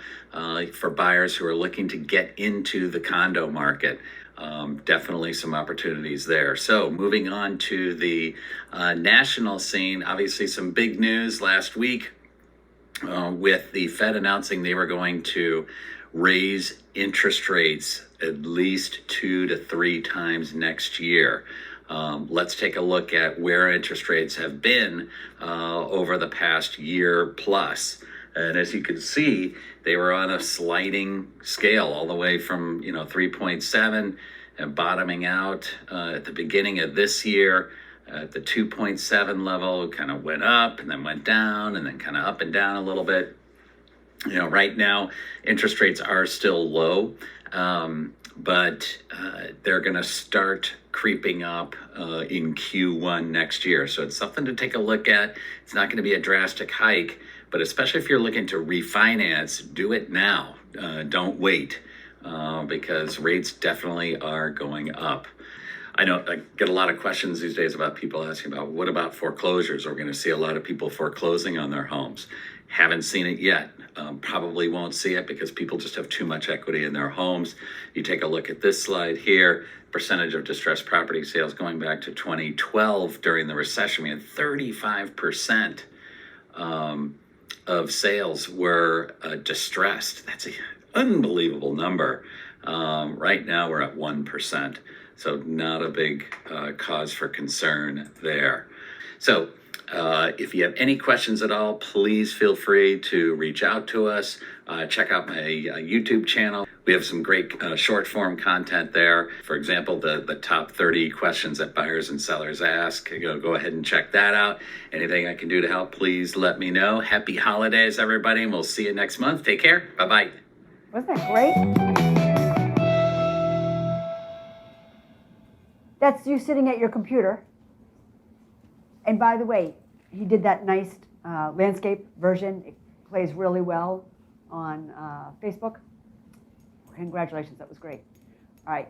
for buyers who are looking to get into the condo market. Definitely some opportunities there. So moving on to the national scene, obviously some big news last week. With the Fed announcing they were going to raise interest rates at least 2 to 3 times next year. Let's take a look at where interest rates have been over the past year plus. And as you can see, they were on a sliding scale all the way from 3.7 and bottoming out at the beginning of this year. At the 2.7 level, kind of went up and then went down and then kind of up and down a little bit. Right now, interest rates are still low, but they're going to start creeping up in Q1 next year. So it's something to take a look at. It's not going to be a drastic hike, but especially if you're looking to refinance, do it now. Don't wait. because rates definitely are going up. I know I get a lot of questions these days about people asking about what about foreclosures? Are we going to see a lot of people foreclosing on their homes? Haven't seen it yet. Probably won't see it because people just have too much equity in their homes. You take a look at this slide here, percentage of distressed property sales going back to 2012 during the recession. We had 35% of sales were distressed. That's an unbelievable number. Right now we're at 1%. So not a big cause for concern there. So if you have any questions at all, please feel free to reach out to us. Check out my YouTube channel. We have some great short form content there. For example, the top 30 questions that buyers and sellers ask. Go ahead and check that out. Anything I can do to help, please let me know. Happy holidays, everybody, and we'll see you next month. Take care. Bye-bye. Wasn't that great? That's you sitting at your computer. And by the way, he did that nice landscape version. It plays really well on Facebook. Congratulations, that was great. All right.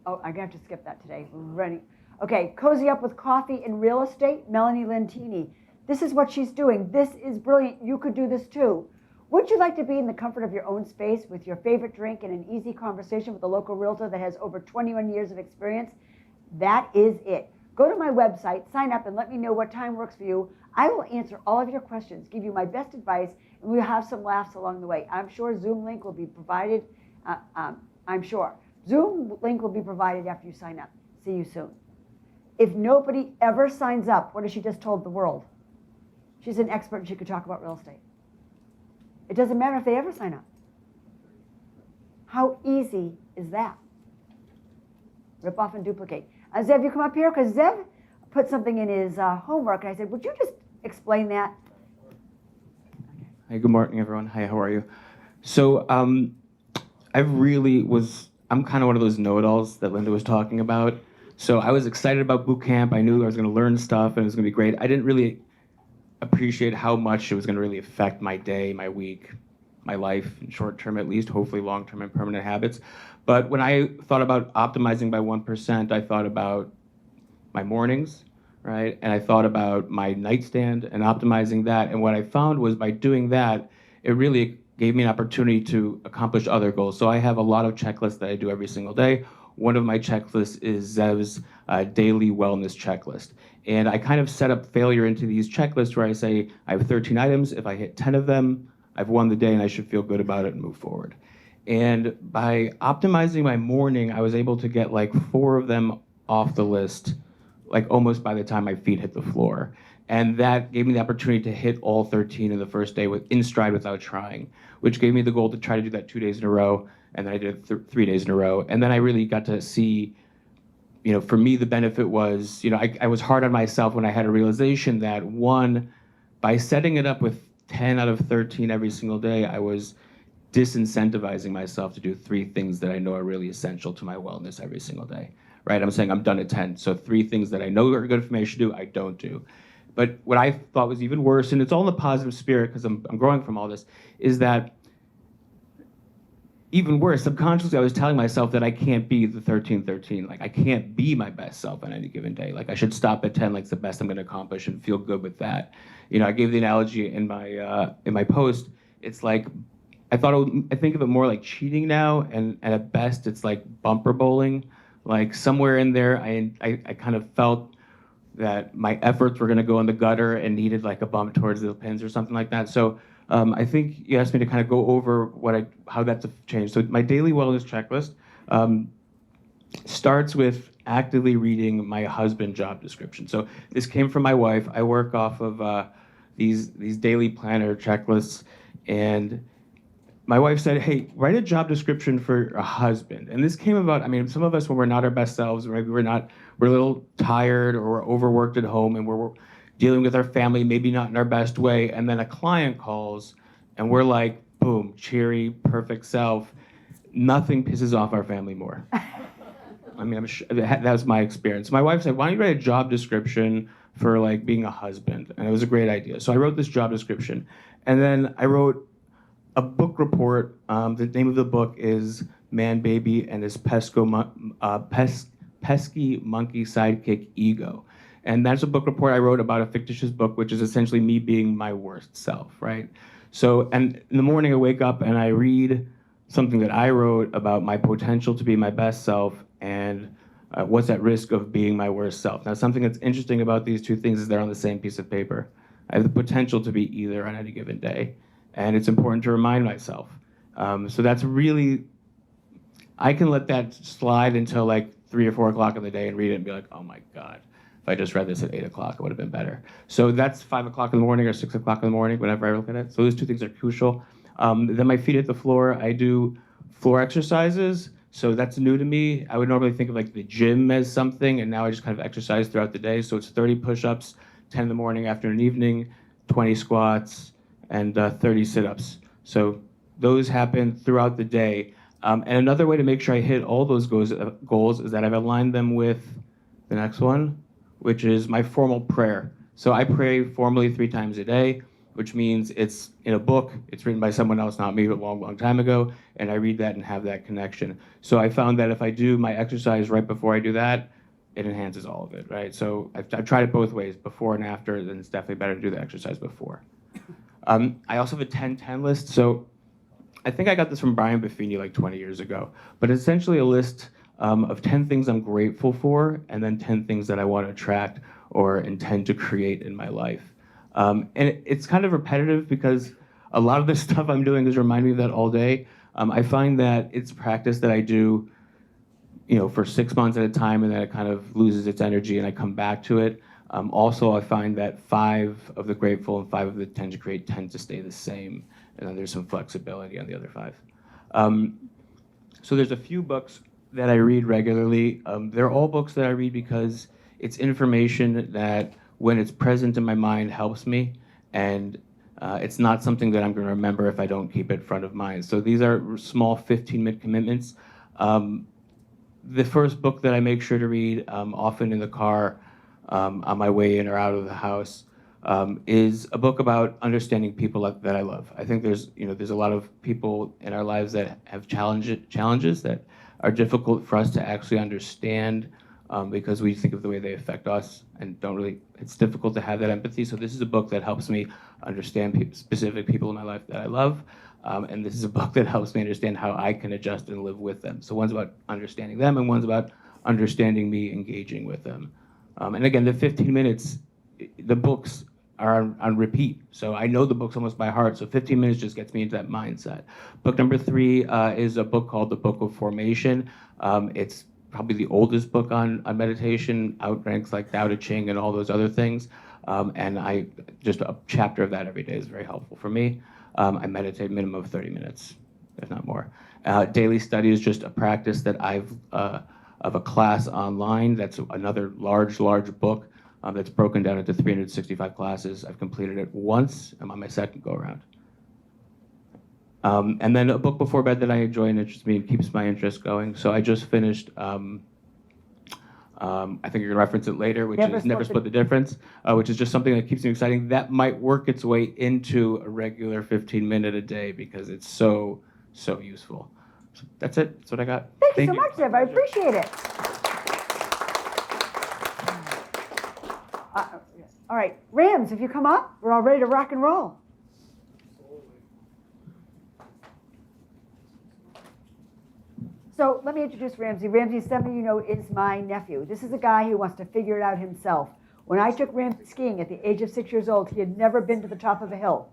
Oh, I'm going to have to skip that today. We're running. Okay, Cozy Up with Coffee and Real Estate, Melanie Lentini. This is what she's doing. This is brilliant. You could do this too. Would you like to be in the comfort of your own space with your favorite drink and an easy conversation with a local realtor that has over 21 years of experience? That is it. Go to my website, sign up, and let me know what time works for you. I will answer all of your questions, give you my best advice, and we'll have some laughs along the way. I'm sure Zoom link will be provided. I'm sure. Zoom link will be provided after you sign up. See you soon. If nobody ever signs up, what has she just told the world? She's an expert and she could talk about real estate. It doesn't matter if they ever sign up. How easy is that? Rip off and duplicate. Zev, you come up here? Because Zev put something in his homework, and I said, would you just explain that? Hi, good morning, everyone. Hi, how are you? So I'm kind of one of those know-it-alls that Linda was talking about. So I was excited about boot camp. I knew I was going to learn stuff, and it was going to be great. I didn't really appreciate how much it was going to really affect my day, my week, my life, in short term at least, hopefully long term and permanent habits. But when I thought about optimizing by 1%, I thought about my mornings, right? And I thought about my nightstand and optimizing that. And what I found was by doing that, it really gave me an opportunity to accomplish other goals. So I have a lot of checklists that I do every single day. One of my checklists is Zev's daily wellness checklist. And I kind of set up failure into these checklists where I say, I have 13 items. If I hit 10 of them, I've won the day and I should feel good about it and move forward. And by optimizing my morning, I was able to get like 4 of them off the list, like almost by the time my feet hit the floor. And that gave me the opportunity to hit all 13 in the first day in stride without trying, which gave me the goal to try to do that 2 days in a row. And then I did it 3 days in a row. And then I really got to see, for me, the benefit was, I was hard on myself when I had a realization that, one, by setting it up with 10 out of 13 every single day, I was disincentivizing myself to do 3 things that I know are really essential to my wellness every single day, right? I'm saying I'm done at 10. So 3 things that I know are good for me I should do, I don't do. But what I thought was even worse, and it's all in the positive spirit because I'm growing from all this, is that even worse, subconsciously, I was telling myself that I can't be the 13-13. Like, I can't be my best self on any given day. Like, I should stop at 10, like, it's the best I'm going to accomplish and feel good with that. I gave the analogy in my post. It's like, I think of it more like cheating now, and at best, it's like bumper bowling. Like, somewhere in there, I kind of felt that my efforts were going to go in the gutter and needed like a bump towards the pins or something like that. So I think you asked me to kind of go over how that's changed. So my daily wellness checklist starts with actively reading my husband's job description. So this came from my wife. I work off of these daily planner checklists, and my wife said, hey, write a job description for a husband. And this came about, some of us when we're not our best selves, or maybe we're a little tired or we're overworked at home and we're dealing with our family, maybe not in our best way. And then a client calls and we're like, boom, cheery, perfect self. Nothing pisses off our family more. I'm sure that was my experience. My wife said, why don't you write a job description for like being a husband? And it was a great idea. So I wrote this job description. And then I wrote a book report. The name of the book is Man Baby and His Pesky Monkey Sidekick Ego. And that's a book report I wrote about a fictitious book, which is essentially me being my worst self, right? So, and in the morning I wake up and I read something that I wrote about my potential to be my best self and what's at risk of being my worst self. Now, something that's interesting about these two things is they're on the same piece of paper. I have the potential to be either on any given day, and it's important to remind myself. So that's really, I can let that slide until like 3 or 4 o'clock in the day and read it and be like, oh my God, if I just read this at 8 o'clock, it would have been better. So that's 5 o'clock in the morning or 6 o'clock in the morning, whenever I look at it. So those two things are crucial. Then my feet hit the floor. I do floor exercises. So that's new to me. I would normally think of like the gym as something, and now I just kind of exercise throughout the day. So it's 30 push-ups, 10 in the morning, afternoon, evening, 20 squats, and 30 sit-ups. So those happen throughout the day. And another way to make sure I hit all those goals is that I've aligned them with the next one, which is my formal prayer. So I pray formally 3 times a day, which means it's in a book. It's written by someone else, not me, a long, long time ago, and I read that and have that connection. So I found that if I do my exercise right before I do that, it enhances all of it, right? So I've tried it both ways, before and after, then it's definitely better to do the exercise before. I also have a 10-10 list. So I think I got this from Brian Buffini like 20 years ago, but it's essentially a list of 10 things I'm grateful for, and then 10 things that I want to attract or intend to create in my life. And it's kind of repetitive because a lot of the stuff I'm doing is remind me of that all day. I find that it's practice that I do, for 6 months at a time, and then it kind of loses its energy and I come back to it. Also, I find that 5 of the grateful and 5 of the tend to create tend to stay the same, and then there's some flexibility on the other 5. So there's a few books that I read regularly. They're all books that I read because it's information that, when it's present in my mind, helps me, and it's not something that I'm going to remember if I don't keep it front of mind. So these are small 15-minute commitments. The first book that I make sure to read, often in the car, on my way in or out of the house, is a book about understanding people that I love. I think there's a lot of people in our lives that have challenges that are difficult for us to actually understand, because we think of the way they affect us and it's difficult to have that empathy. So this is a book that helps me understand specific people in my life that I love. And this is a book that helps me understand how I can adjust and live with them. So one's about understanding them and one's about understanding me, engaging with them. And again, the 15 minutes, the books are on repeat. So I know the books almost by heart. So 15 minutes just gets me into that mindset. Book number 3 is a book called The Book of Formation. It's probably the oldest book on meditation, outranks like Tao Te Ching and all those other things. And just a chapter of that every day is very helpful for me. I meditate minimum of 30 minutes, if not more. Daily study is just a practice that I've of a class online. That's another large book that's broken down into 365 classes. I've completed it once. I'm on my second go around. And then a book before bed that I enjoy and interests me and keeps my interest going. So I just finished, I think you're going to reference it later, which is Never Split the Difference, which is just something that keeps me exciting. That might work its way into a regular 15-minute a day because it's so useful. So that's it. That's what I got. Thank you so much, Deb. I appreciate it. All right, Rams, if you come up, we're all ready to rock and roll. So let me introduce Ramsey. Ramsey, some of you know, is my nephew. This is a guy who wants to figure it out himself. When I took Ramsey skiing at the age of 6 years old, he had never been to the top of a hill.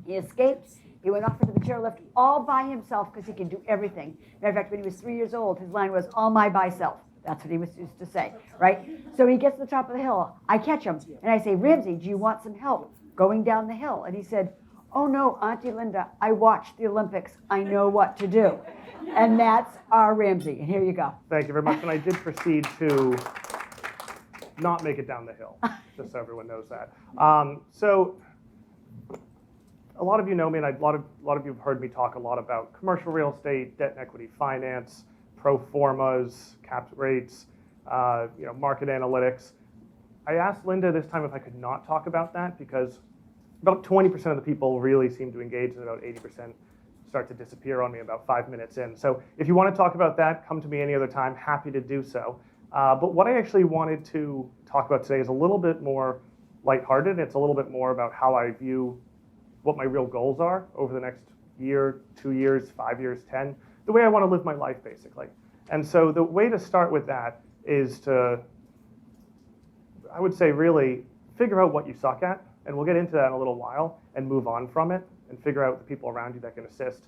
He escaped. He went off into the chairlift all by himself because he can do everything. Matter of fact, when he was 3 years old, his line was, all my by self. That's what he was used to say, right? So he gets to the top of the hill. I catch him, and I say, Ramsey, do you want some help going down the hill? And he said, oh no, Auntie Linda, I watched the Olympics. I know what to do. And that's our Ramsey. And here you go. Thank you very much. And I did proceed to not make it down the hill, just so everyone knows that. So a lot of you know me, and a lot of you have heard me talk a lot about commercial real estate, debt and equity finance, pro formas, cap rates, market analytics. I asked Linda this time if I could not talk about that because about 20% of the people really seem to engage, and about 80% start to disappear on me about 5 minutes in. So if you want to talk about that, come to me any other time. Happy to do so. But what I actually wanted to talk about today is a little bit more lighthearted. It's a little bit more about how I view what my real goals are over the next year, 2 years, 5 years, 10, the way I want to live my life, basically. And so the way to start with that is to, I would say, really figure out what you suck at, and we'll get into that in a little while, and move on from it, and figure out the people around you that can assist,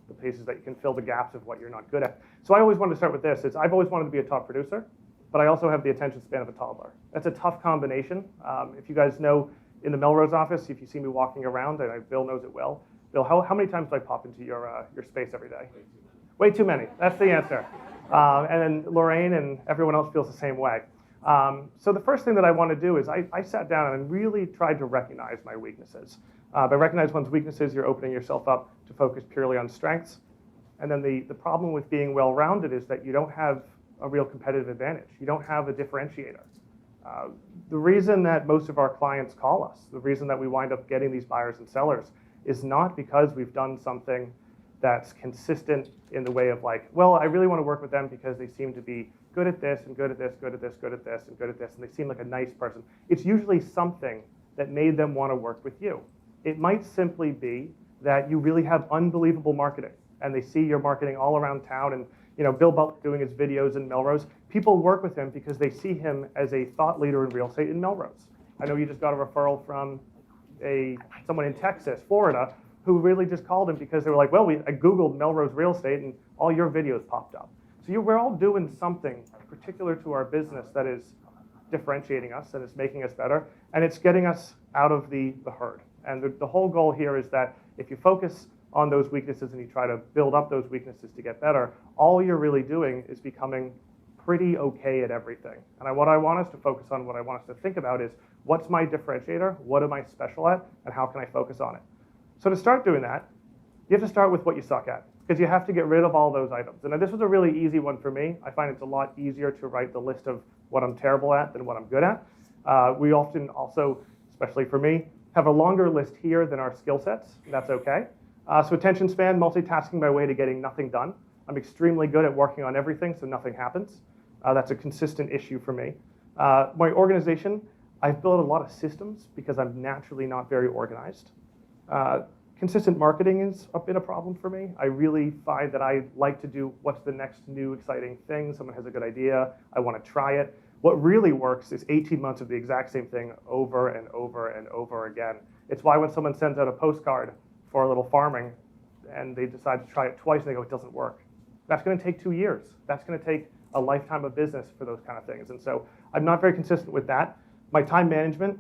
the places that you can fill the gaps of what you're not good at. So I always wanted to start with this. I've always wanted to be a top producer, but I also have the attention span of a toddler. That's a tough combination. If you guys know, in the Melrose office, if you see me walking around, and Bill knows it well, Bill, how many times do I pop into your space every day? Way too many. That's the answer. And then Lorraine and everyone else feels the same way. So the first thing that I want to do is I sat down and really tried to recognize my weaknesses. By recognize one's weaknesses, you're opening yourself up to focus purely on strengths. And then the problem with being well-rounded is that you don't have a real competitive advantage. You don't have a differentiator. The reason that most of our clients call us, the reason that we wind up getting these buyers and sellers, is not because we've done something that's consistent in the way of like, well, I really want to work with them because they seem to be good at this and good at this, good at this, good at this, and good at this, and they seem like a nice person. It's usually something that made them want to work with you. It might simply be that you really have unbelievable marketing, and they see your marketing all around town, and Bill Butler doing his videos in Melrose. People work with him because they see him as a thought leader in real estate in Melrose. I know you just got a referral from someone in Texas, Florida, who really just called him because they were like, well, I Googled Melrose real estate and all your videos popped up. So we're all doing something particular to our business that is differentiating us and it's making us better, and it's getting us out of the herd. And the whole goal here is that if you focus on those weaknesses and you try to build up those weaknesses to get better, all you're really doing is becoming pretty okay at everything. And what I want us to focus on, what I want us to think about is, what's my differentiator? What am I special at? And how can I focus on it? So to start doing that, you have to start with what you suck at, because you have to get rid of all those items. And this was a really easy one for me. I find it's a lot easier to write the list of what I'm terrible at than what I'm good at. We often also, especially for me, have a longer list here than our skill sets. That's okay. So attention span, multitasking my way to getting nothing done. I'm extremely good at working on everything, so nothing happens. That's a consistent issue for me. My organization, I've built a lot of systems because I'm naturally not very organized. Consistent marketing has been a problem for me. I really find that I like to do what's the next new exciting thing. Someone has a good idea, I want to try it. What really works is 18 months of the exact same thing over and over and over again. It's why when someone sends out a postcard for a little farming and they decide to try it twice and they go, it doesn't work. That's going to take 2 years. That's going to take a lifetime of business for those kind of things. And so I'm not very consistent with that. My time management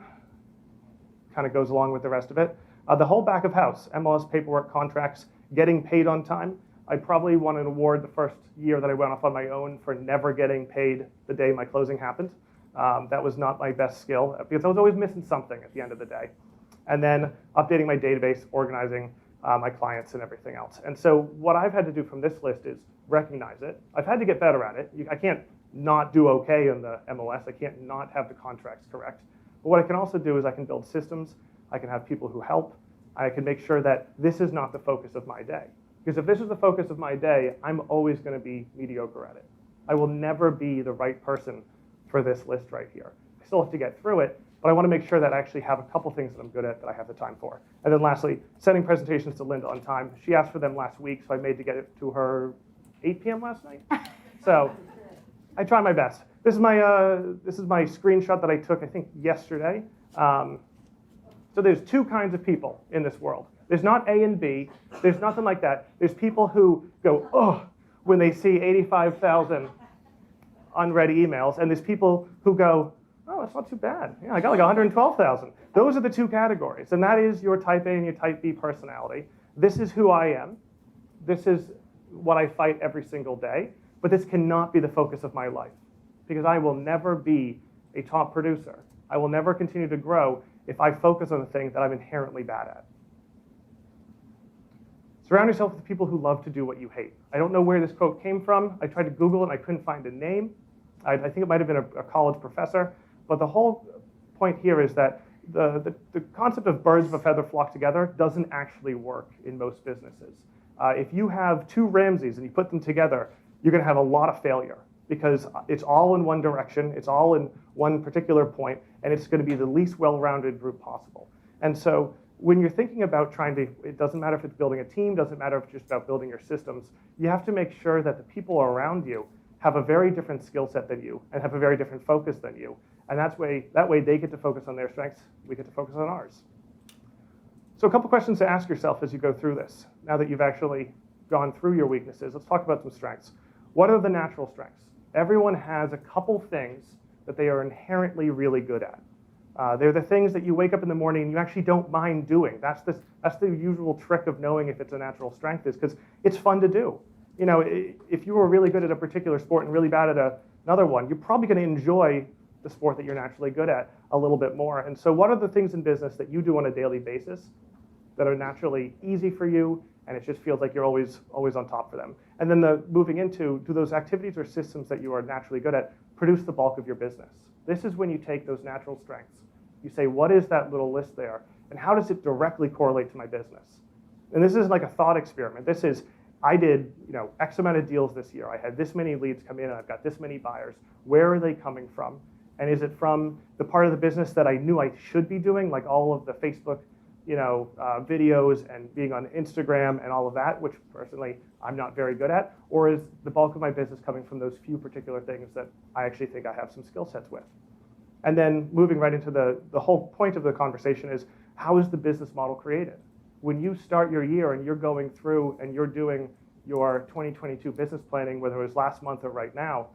kind of goes along with the rest of it. The whole back of house, MLS, paperwork, contracts, getting paid on time. I probably won an award the first year that I went off on my own for never getting paid the day my closing happened. That was not my best skill because I was always missing something at the end of the day. And then updating my database, organizing my clients and everything else. And so what I've had to do from this list is recognize it. I've had to get better at it. I can't not do okay in the MLS. I can't not have the contracts correct. But what I can also do is I can build systems. I can have people who help. I can make sure that this is not the focus of my day. Because if this is the focus of my day, I'm always going to be mediocre at it. I will never be the right person for this list right here. I still have to get through it, but I want to make sure that I actually have a couple things that I'm good at that I have the time for. And then lastly, sending presentations to Linda on time. She asked for them last week, so I made to get it to her 8 p.m. last night. So I try my best. This is my screenshot that I took, I think, yesterday. So there's two kinds of people in this world. There's not A and B. There's nothing like that. There's people who go, oh, when they see 85,000 unread emails. And there's people who go, oh, that's not too bad. Yeah, I got like 112,000. Those are the two categories. And that is your type A and your type B personality. This is who I am. This is what I fight every single day. But this cannot be the focus of my life, because I will never be a top producer. I will never continue to grow if I focus on the thing that I'm inherently bad at. Surround yourself with people who love to do what you hate. I don't know where this quote came from. I tried to Google it and I couldn't find a name. I think it might have been a college professor. But the whole point here is that the concept of birds of a feather flock together doesn't actually work in most businesses. If you have two Ramseys and you put them together, you're going to have a lot of failure because it's all in one direction, it's all in one particular point, and it's going to be the least well-rounded group possible. And so when you're thinking about trying to, it doesn't matter if it's building a team, doesn't matter if it's just about building your systems, you have to make sure that the people around you have a very different skill set than you and have a very different focus than you. And that way they get to focus on their strengths, we get to focus on ours. So a couple questions to ask yourself as you go through this. Now that you've actually gone through your weaknesses, let's talk about some strengths. What are the natural strengths? Everyone has a couple things that they are inherently really good at. They're the things that you wake up in the morning and you actually don't mind doing. That's the usual trick of knowing if it's a natural strength, is because it's fun to do. You know, if you were really good at a particular sport and really bad at another one, you're probably going to enjoy the sport that you're naturally good at a little bit more. And so what are the things in business that you do on a daily basis that are naturally easy for you, and it just feels like you're always on top for them? And then moving into, do those activities or systems that you are naturally good at produce the bulk of your business? This is when you take those natural strengths. You say, what is that little list there? And how does it directly correlate to my business? And this isn't like a thought experiment. This is, I did X amount of deals this year. I had this many leads come in, and I've got this many buyers. Where are they coming from? And is it from the part of the business that I knew I should be doing, like all of the Facebook videos and being on Instagram and all of that, which personally I'm not very good at? Or is the bulk of my business coming from those few particular things that I actually think I have some skill sets with? And then moving right into the whole point of the conversation is, how is the business model created? When you start your year and you're going through and you're doing your 2022 business planning, whether it was last month or right now,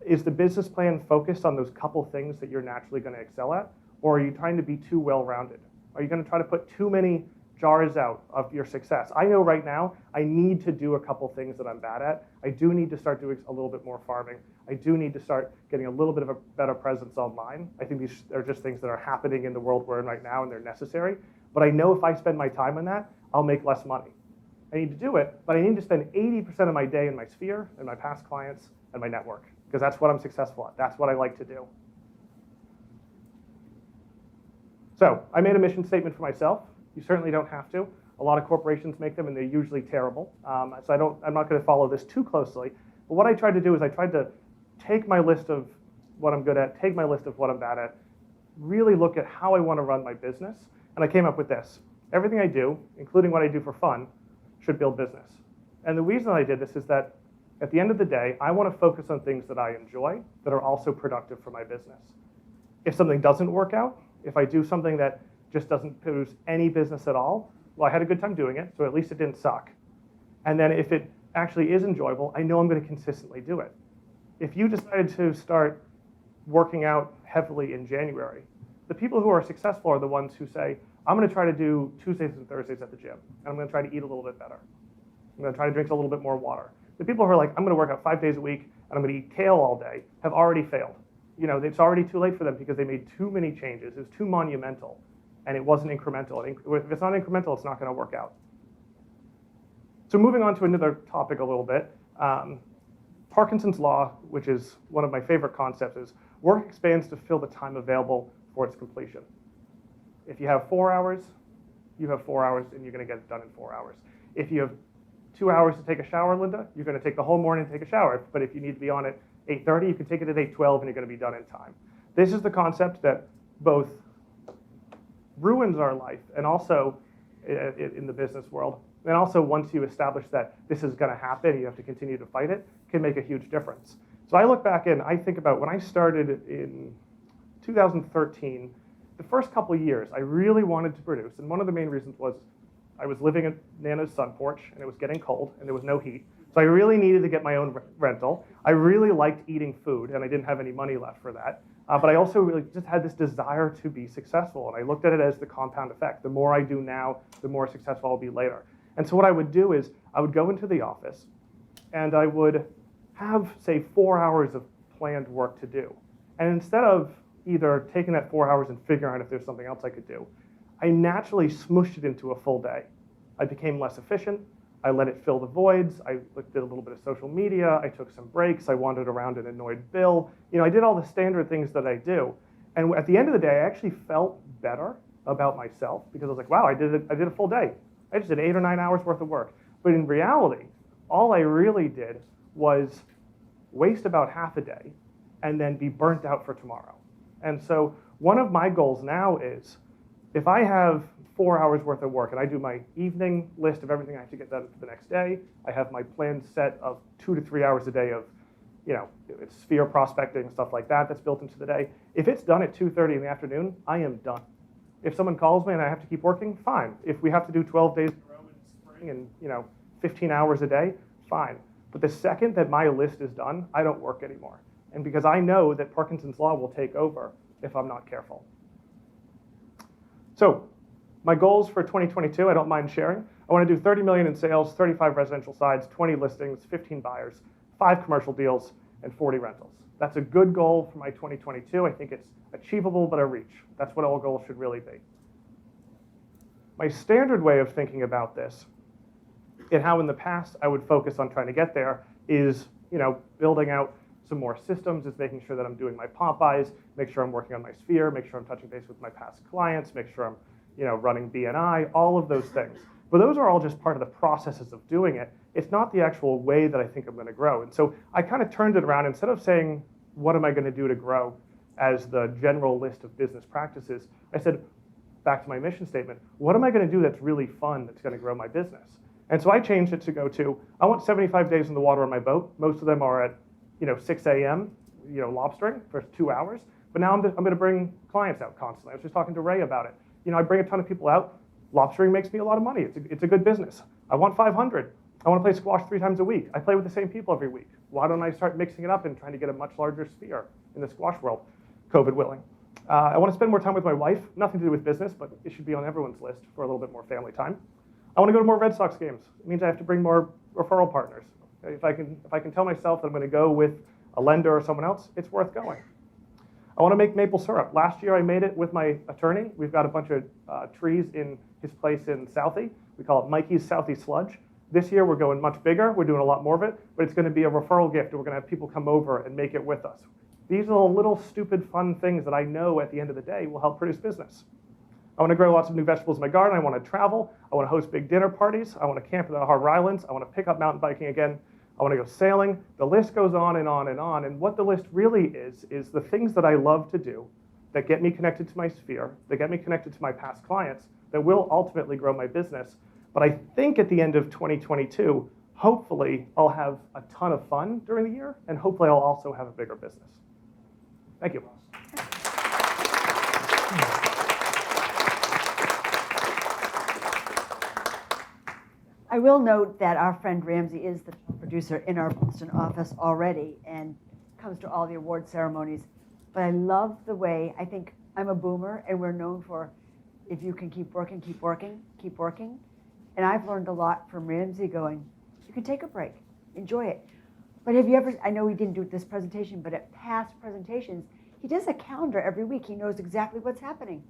is the business plan focused on those couple things that you're naturally going to excel at? Or are you trying to be too well-rounded? Are you going to try to put too many jars out of your success? I know right now I need to do a couple things that I'm bad at. I do need to start doing a little bit more farming. I do need to start getting a little bit of a better presence online. I think these are just things that are happening in the world we're in right now, and they're necessary. But I know if I spend my time on that, I'll make less money. I need to do it, but I need to spend 80% of my day in my sphere and my past clients and my network, because that's what I'm successful at. That's what I like to do. So I made a mission statement for myself. You certainly don't have to. A lot of corporations make them, and they're usually terrible. So I'm not going to follow this too closely. But what I tried to do is I tried to take my list of what I'm good at, take my list of what I'm bad at, really look at how I want to run my business, and I came up with this. Everything I do, including what I do for fun, should build business. And the reason I did this is that at the end of the day, I want to focus on things that I enjoy that are also productive for my business. If something doesn't work out, if I do something that just doesn't produce any business at all, well, I had a good time doing it, so at least it didn't suck. And then if it actually is enjoyable, I know I'm going to consistently do it. If you decided to start working out heavily in January, the people who are successful are the ones who say, I'm going to try to do Tuesdays and Thursdays at the gym, and I'm going to try to eat a little bit better. I'm going to try to drink a little bit more water. The people who are like, I'm going to work out 5 days a week, and I'm going to eat kale all day, have already failed. It's already too late for them because they made too many changes. It was too monumental, and it wasn't incremental. If it's not incremental, it's not going to work out. So moving on to another topic a little bit, Parkinson's law, which is one of my favorite concepts, is work expands to fill the time available for its completion. If you have 4 hours, you have 4 hours, and you're going to get it done in 4 hours. If you have 2 hours to take a shower, Linda, you're going to take the whole morning to take a shower. But if you need to be on at 8:30, you can take it at 8:12, and you're going to be done in time. This is the concept that both ruins our life and also in the business world, and also once you establish that this is going to happen, you have to continue to fight it, can make a huge difference. So I look back and I think about when I started in 2013, the first couple of years, I really wanted to produce. And one of the main reasons was I was living at Nana's sun porch, and it was getting cold, and there was no heat. So I really needed to get my own rental. I really liked eating food, and I didn't have any money left for that. But I also really just had this desire to be successful, and I looked at it as the compound effect. The more I do now, the more successful I'll be later. And so what I would do is I would go into the office, and I would have, say, 4 hours of planned work to do. And instead of either taking that 4 hours and figuring out if there's something else I could do, I naturally smooshed it into a full day. I became less efficient. I let it fill the voids. I did a little bit of social media. I took some breaks. I wandered around and annoyed Bill. I did all the standard things that I do. And at the end of the day, I actually felt better about myself because I was like, wow, I did a full day. I just did 8 or 9 hours worth of work. But in reality, all I really did was waste about half a day and then be burnt out for tomorrow. And so one of my goals now is, if I have 4 hours worth of work and I do my evening list of everything I have to get done for the next day, I have my planned set of 2 to 3 hours a day of, it's sphere prospecting, stuff like that that's built into the day. If it's done at 2:30 in the afternoon, I am done. If someone calls me and I have to keep working, fine. If we have to do 12 days in a row in spring and 15 hours a day, fine. But the second that my list is done, I don't work anymore. And because I know that Parkinson's Law will take over if I'm not careful. So my goals for 2022, I don't mind sharing. I want to do 30 million in sales, 35 residential sides, 20 listings, 15 buyers, 5 commercial deals, and 40 rentals. That's a good goal for my 2022. I think it's achievable, but a reach. That's what all goals should really be. My standard way of thinking about this, and how in the past I would focus on trying to get there, is building out some more systems, is making sure that I'm doing my pop buys, make sure I'm working on my sphere, make sure I'm touching base with my past clients, make sure I'm running BNI, all of those things. But those are all just part of the processes of doing it. It's not the actual way that I think I'm going to grow. And so I kind of turned it around. Instead of saying, what am I going to do to grow as the general list of business practices, I said, back to my mission statement, what am I going to do that's really fun that's going to grow my business? And so I changed it to go to, I want 75 days in the water on my boat. Most of them are at 6 a.m., lobstering for 2 hours. But now I'm going to bring clients out constantly. I was just talking to Ray about it. I bring a ton of people out. Lobstering makes me a lot of money. It's a good business. I want 500. I want to play squash 3 times a week. I play with the same people every week. Why don't I start mixing it up and trying to get a much larger sphere in the squash world, COVID willing? I want to spend more time with my wife. Nothing to do with business, but it should be on everyone's list for a little bit more family time. I want to go to more Red Sox games. It means I have to bring more referral partners. If I can tell myself that I'm going to go with a lender or someone else, it's worth going. I want to make maple syrup. Last year I made it with my attorney. We've got a bunch of trees in his place in Southie. We call it Mikey's Southie Sludge. This year we're going much bigger. We're doing a lot more of it, but it's going to be a referral gift, and we're going to have people come over and make it with us. These are the little stupid fun things that I know at the end of the day will help produce business. I want to grow lots of new vegetables in my garden. I want to travel. I want to host big dinner parties. I want to camp in the Harbor Islands. I want to pick up mountain biking again. I want to go sailing. The list goes on and on and on. And what the list really is the things that I love to do that get me connected to my sphere, that get me connected to my past clients, that will ultimately grow my business. But I think at the end of 2022, hopefully I'll have a ton of fun during the year, and hopefully I'll also have a bigger business. Thank you. I will note that our friend Ramsey is the producer in our Boston office already and comes to all the award ceremonies. But I love the way, I think I'm a boomer, and we're known for, if you can keep working, keep working, keep working. And I've learned a lot from Ramsey going, you can take a break, enjoy it. But have you ever, I know he didn't do this presentation, but at past presentations, he does a calendar every week. He knows exactly what's happening.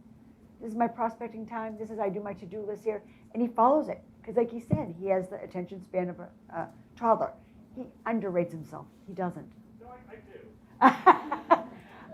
This is my prospecting time. This is, I do my to-do list here. And he follows it. Because like he said, he has the attention span of a toddler. He underrates himself. He doesn't. No, I do.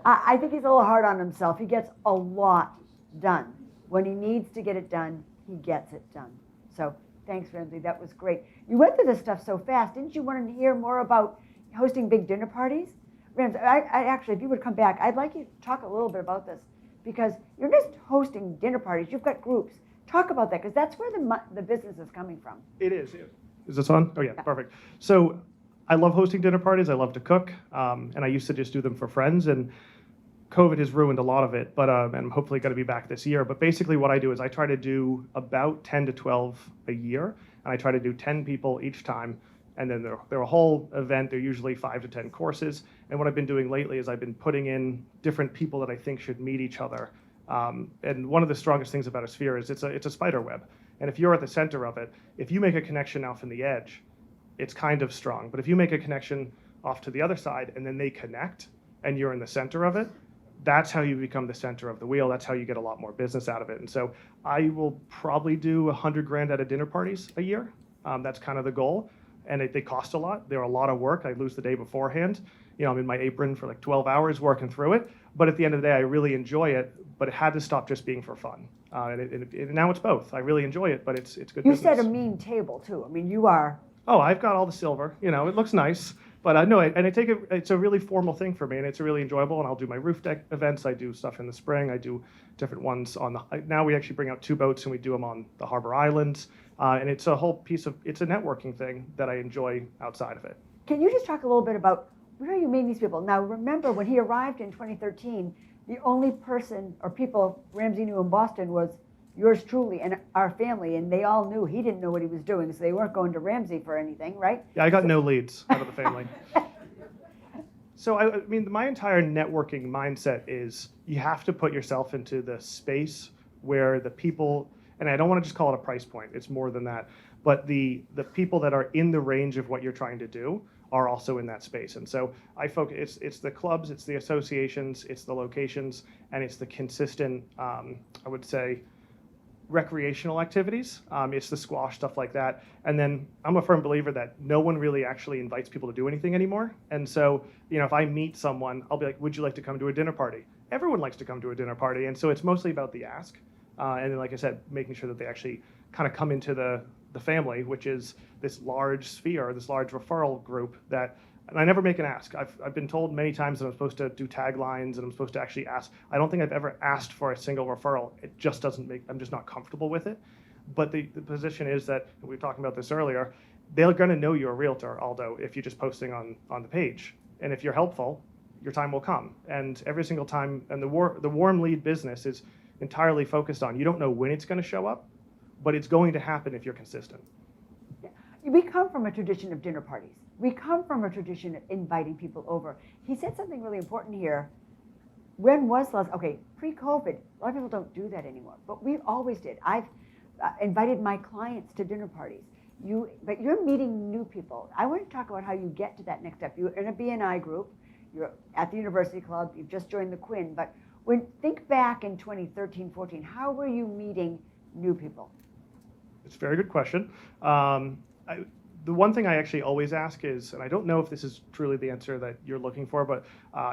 I think he's a little hard on himself. He gets a lot done. When he needs to get it done, he gets it done. So thanks, Ramsey. That was great. You went through this stuff so fast. Didn't you want to hear more about hosting big dinner parties? Ramsey, I actually, if you would come back, I'd like you to talk a little bit about this. Because you're just hosting dinner parties. You've got groups. Talk about that, because that's where the business is coming from. It is. Is this on? Oh, yeah, perfect. So I love hosting dinner parties. I love to cook. And I used to just do them for friends. And COVID has ruined a lot of it, but and I'm hopefully going to be back this year. But basically what I do is I try to do about 10 to 12 a year. And I try to do 10 people each time. And then they're a whole event. They're usually 5 to 10 courses. And what I've been doing lately is I've been putting in different people that I think should meet each other. And one of the strongest things about a sphere is it's a spider web. And if you're at the center of it, if you make a connection out from the edge, it's kind of strong. But if you make a connection off to the other side and then they connect and you're in the center of it, that's how you become the center of the wheel. That's how you get a lot more business out of it. And so I will probably do $100,000 at a dinner parties a year. That's kind of the goal. And they cost a lot. They're a lot of work. I lose the day beforehand. I'm in my apron for like 12 hours working through it. But at the end of the day, I really enjoy it. But it had to stop just being for fun. And now it's both. I really enjoy it, but it's good You business. said a mean table too. I mean, you are. Oh, I've got all the silver. It looks nice. But I know it, and it's a really formal thing for me, and it's really enjoyable. And I'll do my roof deck events. I do stuff in the spring. I do different ones now we actually bring out 2 boats and we do them on the Harbor Islands. And it's a whole it's a networking thing that I enjoy outside of it. Can you just talk a little bit about where you meet these people? Now, remember when he arrived in 2013, the only person or people Ramsey knew in Boston was yours truly and our family, and they all knew he didn't know what he was doing, so they weren't going to Ramsey for anything, right? Yeah, I got no leads out of the family. So, I mean, my entire networking mindset is you have to put yourself into the space where the people, and I don't want to just call it a price point, it's more than that, but the people that are in the range of what you're trying to do are also in that space. And so I focus, it's the clubs, it's the associations, it's the locations, and it's the consistent, I would say, recreational activities. It's the squash, stuff like that. And then I'm a firm believer that no one really actually invites people to do anything anymore. And so, if I meet someone, I'll be like, would you like to come to a dinner party? Everyone likes to come to a dinner party. And so it's mostly about the ask. And then, like I said, making sure that they actually kind of come into the family, which is this large sphere, this large referral group that, and I never make an ask. I've been told many times that I'm supposed to do taglines and I'm supposed to actually ask. I don't think I've ever asked for a single referral. It just doesn't I'm just not comfortable with it. But the position is that, we were talking about this earlier, they're going to know you're a realtor, Aldo, if you're just posting on the page. And if you're helpful, your time will come. And every single time, and the warm lead business is entirely focused on, you don't know when it's going to show up, but it's going to happen if you're consistent. We come from a tradition of dinner parties. We come from a tradition of inviting people over. He said something really important here. When was last, pre-COVID, a lot of people don't do that anymore, but we always did. I've invited my clients to dinner parties. But you're meeting new people. I want to talk about how you get to that next step. You're in a BNI group, you're at the University Club, you've just joined the Quinn, but think back in 2013, 14, how were you meeting new people? It's a very good question. The one thing I actually always ask is, and I don't know if this is truly the answer that you're looking for, but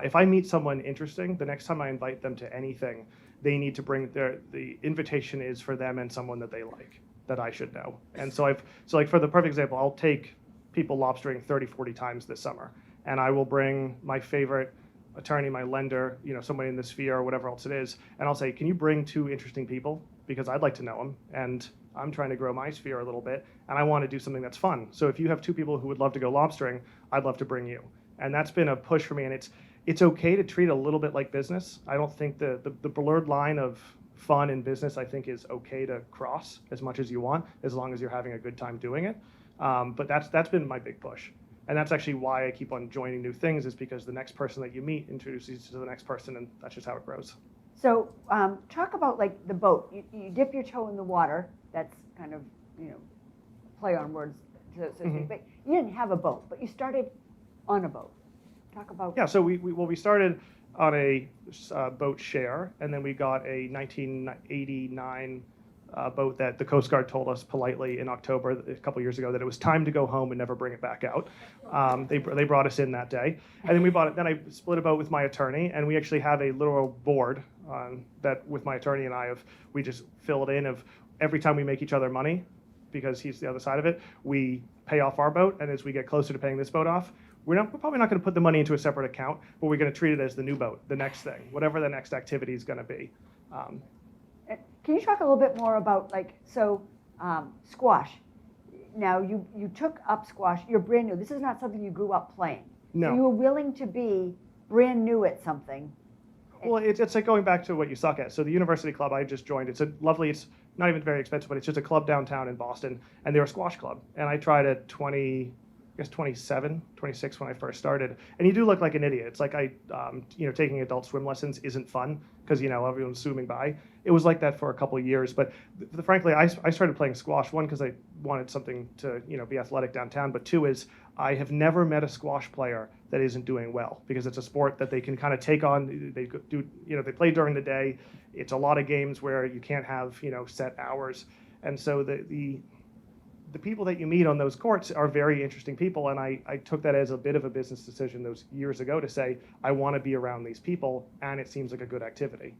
if I meet someone interesting, the next time I invite them to anything, they need to bring the invitation is for them and someone that they like, that I should know. And so like for the perfect example, I'll take people lobstering 30, 40 times this summer, and I will bring my favorite attorney, my lender, somebody in the sphere or whatever else it is, and I'll say, can you bring 2 interesting people? Because I'd like to know them, and I'm trying to grow my sphere a little bit, and I want to do something that's fun. So if you have 2 people who would love to go lobstering, I'd love to bring you. And that's been a push for me, and it's okay to treat it a little bit like business. I don't think the blurred line of fun and business, I think, is okay to cross as much as you want, as long as you're having a good time doing it. But that's been my big push. And that's actually why I keep on joining new things, is because the next person that you meet introduces you to the next person, and that's just how it grows. So talk about like the boat. You dip your toe in the water. That's kind of, play on words, so to speak. But you didn't have a boat, but you started on a boat. Talk about. Yeah, so we started on a boat share, and then we got a 1989 boat that the Coast Guard told us politely in October a couple years ago that it was time to go home and never bring it back out. They brought us in that day, and then we bought it. Then I split a boat with my attorney, and we actually have a literal board that with my attorney and we just fill it in of every time we make each other money, because he's the other side of it, we pay off our boat, and as we get closer to paying this boat off, we're probably not going to put the money into a separate account, but we're going to treat it as the new boat, the next thing, whatever the next activity is going to be. Can you talk a little bit more about squash? Now you took up squash. You're brand new. This is not something you grew up playing. No. So you were willing to be brand new at something. Well, it's like going back to what you suck at. So the University Club I just joined, it's not even very expensive, but it's just a club downtown in Boston, and they're a squash club. And I tried at 27, 26 when I first started. And you do look like an idiot. It's like taking adult swim lessons isn't fun because, everyone's swimming by. It was like that for a couple of years. But frankly, I started playing squash, one, because I wanted something to, be athletic downtown. But 2 is I have never met a squash player that isn't doing well, because it's a sport that they can kind of take on. They do, they play during the day. It's a lot of games where you can't have, set hours. And so the the people that you meet on those courts are very interesting people, and I took that as a bit of a business decision those years ago to say, I want to be around these people, and it seems like a good activity.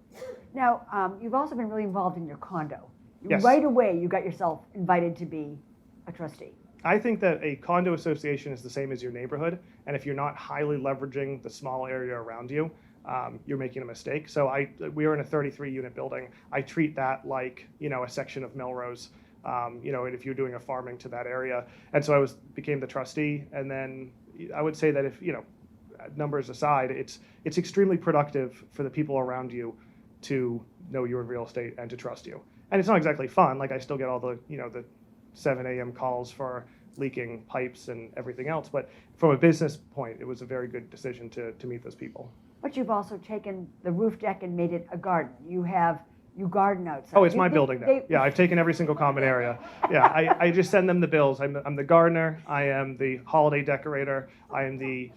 Now, you've also been really involved in your condo. Yes. Right away, you got yourself invited to be a trustee. I think that a condo association is the same as your neighborhood, and if you're not highly leveraging the small area around you, you're making a mistake. So we are in a 33-unit building. I treat that like, a section of Melrose, and if you're doing a farming to that area. And so became the trustee, and then I would say that if, numbers aside, it's extremely productive for the people around you to know you're in real estate and to trust you. And it's not exactly fun. Like, I still get all the 7 a.m. calls for leaking pipes and everything else. But from a business point, it was a very good decision to meet those people. But you've also taken the roof deck and made it a garden. You garden outside. Oh, it's my building now. Yeah, I've taken every single common area. Yeah, I just send them the bills. I'm the gardener. I am the holiday decorator. I am the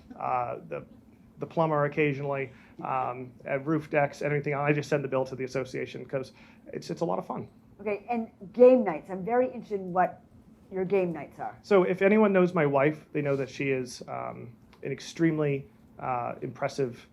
plumber occasionally. At roof decks, anything. I just send the bill to the association because it's a lot of fun. Okay, and game nights. I'm very interested in what your game nights are. So if anyone knows my wife, they know that she is an extremely impressive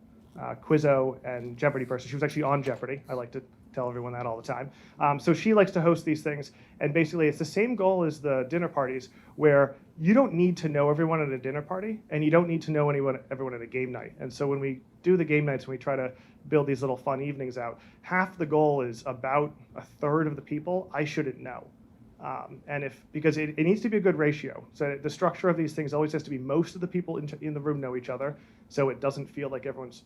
Quizzo and Jeopardy person. She was actually on Jeopardy. I like to tell everyone that all the time. So she likes to host these things, and basically it's the same goal as the dinner parties, where you don't need to know everyone at a dinner party, and you don't need to know everyone at a game night. And so when we do the game nights, when we try to build these little fun evenings out, half the goal is about a third of the people I shouldn't know. Because it needs to be a good ratio. So the structure of these things always has to be most of the people in the room know each other, so it doesn't feel like everyone's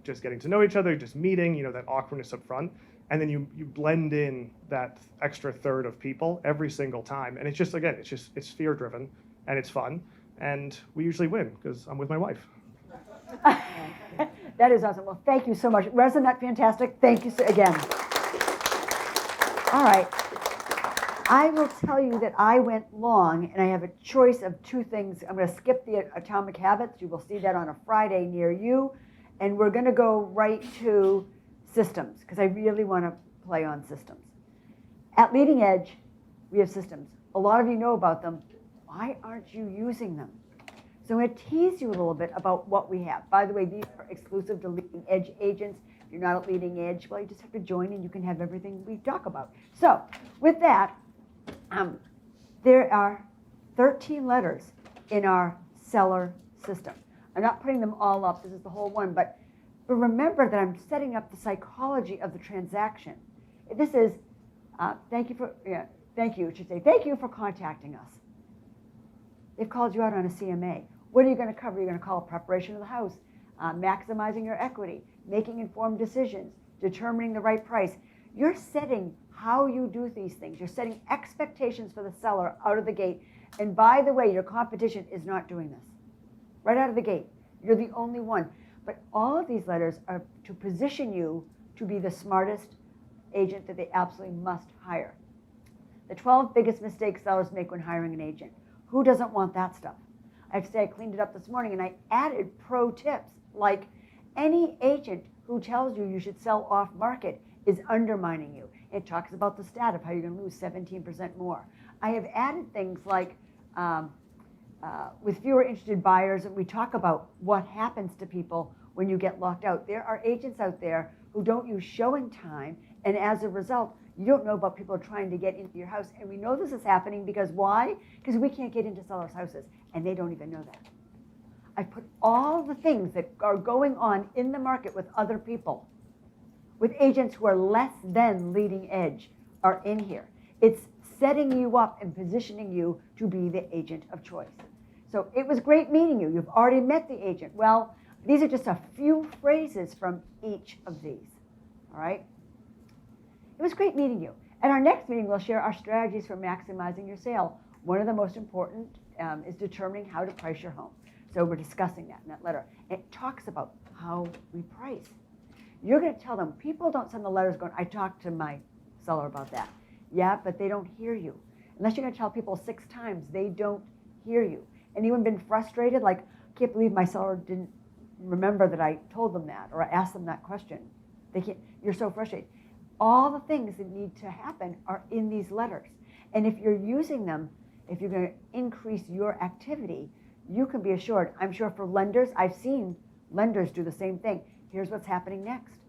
just getting to know each other, just meeting, that awkwardness up front. And then you blend in that extra third of people every single time. And it's just, again, it's fear driven and it's fun. And we usually win because I'm with my wife. That is awesome. Well, thank you so much. Wasn't that fantastic? Thank you again. All right. I will tell you that I went long, and I have a choice of two things. I'm going to skip the Atomic Habits. You will see that on a Friday near you. And we're going to go right to systems, because I really want to play on systems. At Leading Edge, we have systems. A lot of you know about them. Why aren't you using them? So I'm going to tease you a little bit about what we have. By the way, these are exclusive to Leading Edge agents. If you're not at Leading Edge, well, you just have to join and you can have everything we talk about. So with that, there are 13 letters in our seller system. I'm not putting them all up. This is the whole one. But remember that I'm setting up the psychology of the transaction. This is, thank you for contacting us. They've called you out on a CMA. What are you going to cover? You're going to call preparation of the house, maximizing your equity, making informed decisions, determining the right price. You're setting how you do these things. You're setting expectations for the seller out of the gate. And by the way, your competition is not doing this. Right out of the gate. You're the only one. But all of these letters are to position you to be the smartest agent that they absolutely must hire. The 12 biggest mistakes sellers make when hiring an agent. Who doesn't want that stuff? I have to say I cleaned it up this morning and I added pro tips like any agent who tells you you should sell off market is undermining you. It talks about the stat of how you're going to lose 17% more. I have added things like with fewer interested buyers, and we talk about what happens to people when you get locked out. There are agents out there who don't use showing time, and as a result, you don't know about people trying to get into your house. And we know this is happening because why? Because we can't get into sellers' houses, and they don't even know that. I put all the things that are going on in the market with other people, with agents who are less than Leading Edge, are in here. It's setting you up and positioning you to be the agent of choice. So it was great meeting you. You've already met the agent. Well, these are just a few phrases from each of these, all right? It was great meeting you. At our next meeting, we'll share our strategies for maximizing your sale. One of the most important is determining how to price your home. So we're discussing that in that letter. It talks about how we price. You're going to tell them, people don't send the letters going, I talked to my seller about that. Yeah, but they don't hear you. Unless you're going to tell people 6 times, they don't hear you. Anyone been frustrated? Like, I can't believe my seller didn't remember that I told them that or I asked them that question. They can't. You're so frustrated. All the things that need to happen are in these letters. And if you're using them, if you're going to increase your activity, you can be assured, I'm sure for lenders, I've seen lenders do the same thing. Here's what's happening next.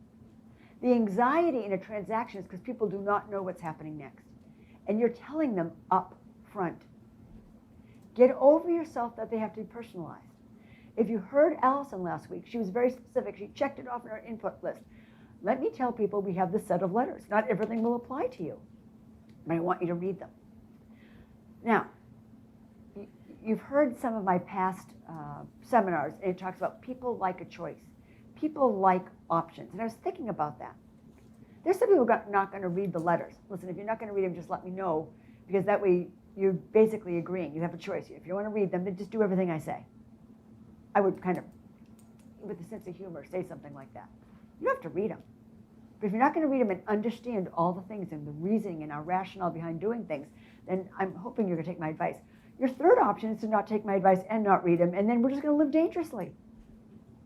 The anxiety in a transaction is because people do not know what's happening next. And you're telling them up front. Get over yourself that they have to be personalized. If you heard Allison last week, she was very specific. She checked it off in her input list. Let me tell people we have this set of letters. Not everything will apply to you, but I want you to read them. Now, you've heard some of my past seminars, and it talks about people like a choice. People like options. And I was thinking about that. There's some people who are not going to read the letters. Listen, if you're not going to read them, just let me know, because that way you're basically agreeing. You have a choice. If you want to read them, then just do everything I say. I would kind of, with a sense of humor, say something like that. You don't have to read them. But if you're not going to read them and understand all the things and the reasoning and our rationale behind doing things, then I'm hoping you're going to take my advice. Your third option is to not take my advice and not read them, and then we're just going to live dangerously.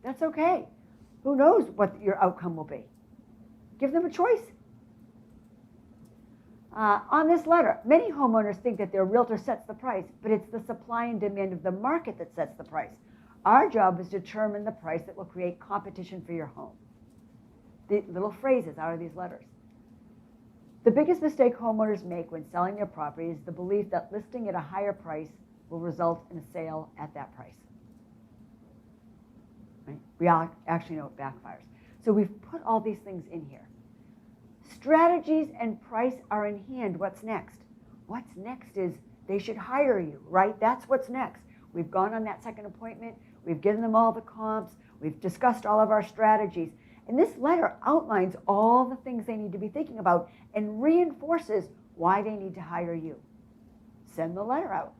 That's okay. Who knows what your outcome will be? Give them a choice. On this letter, many homeowners think that their realtor sets the price, but it's the supply and demand of the market that sets the price. Our job is to determine the price that will create competition for your home. The little phrases out of these letters. The biggest mistake homeowners make when selling their property is the belief that listing at a higher price will result in a sale at that price. Right? We all actually know it backfires. So we've put all these things in here. Strategies and price are in hand. What's next? What's next is they should hire you, right? That's what's next. We've gone on that second appointment. We've given them all the comps. We've discussed all of our strategies. And this letter outlines all the things they need to be thinking about and reinforces why they need to hire you. Send the letter out.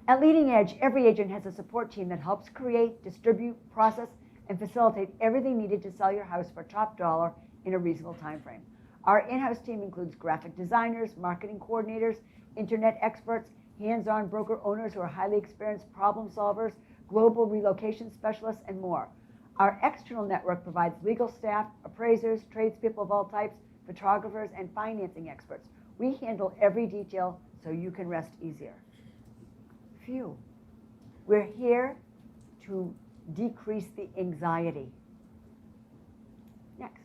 At Leading Edge, every agent has a support team that helps create, distribute, process, and facilitate everything needed to sell your house for top dollar in a reasonable time frame. Our in-house team includes graphic designers, marketing coordinators, internet experts, hands-on broker owners who are highly experienced problem solvers, global relocation specialists, and more. Our external network provides legal staff, appraisers, tradespeople of all types, photographers, and financing experts. We handle every detail so you can rest easier. Phew. We're here to decrease the anxiety. Next.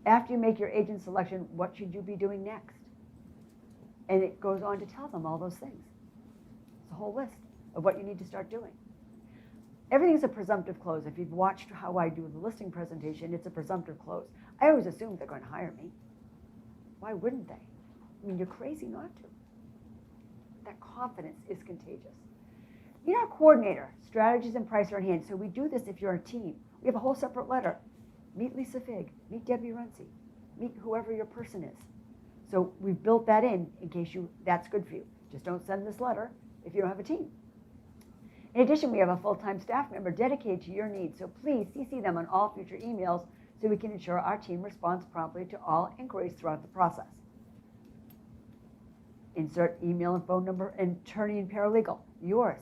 After you make your agent selection, what should you be doing next? And it goes on to tell them all those things. It's a whole list of what you need to start doing. Everything's a presumptive close. If you've watched how I do the listing presentation, it's a presumptive close. I always assume they're going to hire me. Why wouldn't they? I mean, you're crazy not to. That confidence is contagious. Meet our coordinator. Strategies and price are in hand. So we do this if you're a team. We have a whole separate letter. Meet Lisa Fig. Meet Debbie Runcie. Meet whoever your person is. So we've built that in case that's good for you. Just don't send this letter if you don't have a team. In addition, we have a full-time staff member dedicated to your needs, so please CC them on all future emails so we can ensure our team responds promptly to all inquiries throughout the process. Insert email and phone number, and attorney and paralegal, yours.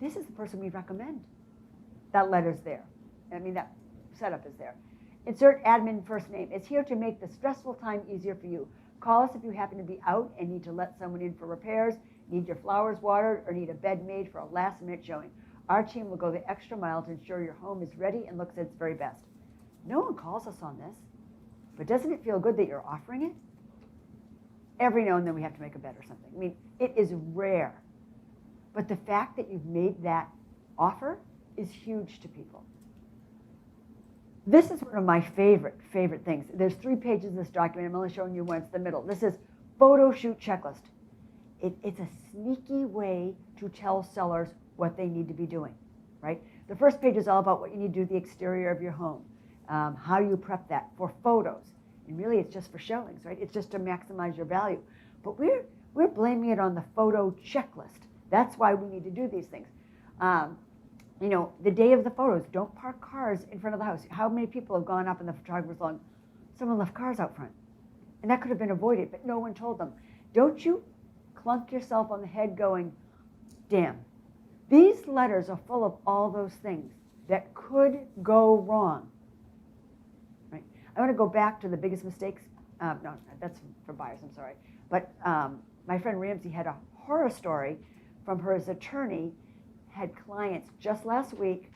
This is the person we recommend. That letter's there. I mean, that setup is there. Insert admin first name. It's here to make the stressful time easier for you. Call us if you happen to be out and need to let someone in for repairs, need your flowers watered, or need a bed made for a last-minute showing. Our team will go the extra mile to ensure your home is ready and looks at its very best. No one calls us on this, but doesn't it feel good that you're offering it? Every now and then we have to make a bet or something. I mean, it is rare. But the fact that you've made that offer is huge to people. This is one of my favorite things. There's 3 pages of this document. I'm only showing you one. It's the middle. This is photo shoot checklist. It's a sneaky way to tell sellers what they need to be doing, right? The first page is all about what you need to do to the exterior of your home, how you prep that for photos. And really, it's just for showings, right? It's just to maximize your value. But we're blaming it on the photo checklist. That's why we need to do these things. You know, the day of the photos, don't park cars in front of the house. How many people have gone up in the photographer's lawn? Someone left cars out front. And that could have been avoided, but no one told them. Don't you clunk yourself on the head going, damn. These letters are full of all those things that could go wrong. Right? I want to go back to the biggest mistakes. No, that's for buyers, I'm sorry. But my friend Ramsey had a horror story from her attorney, had clients just last week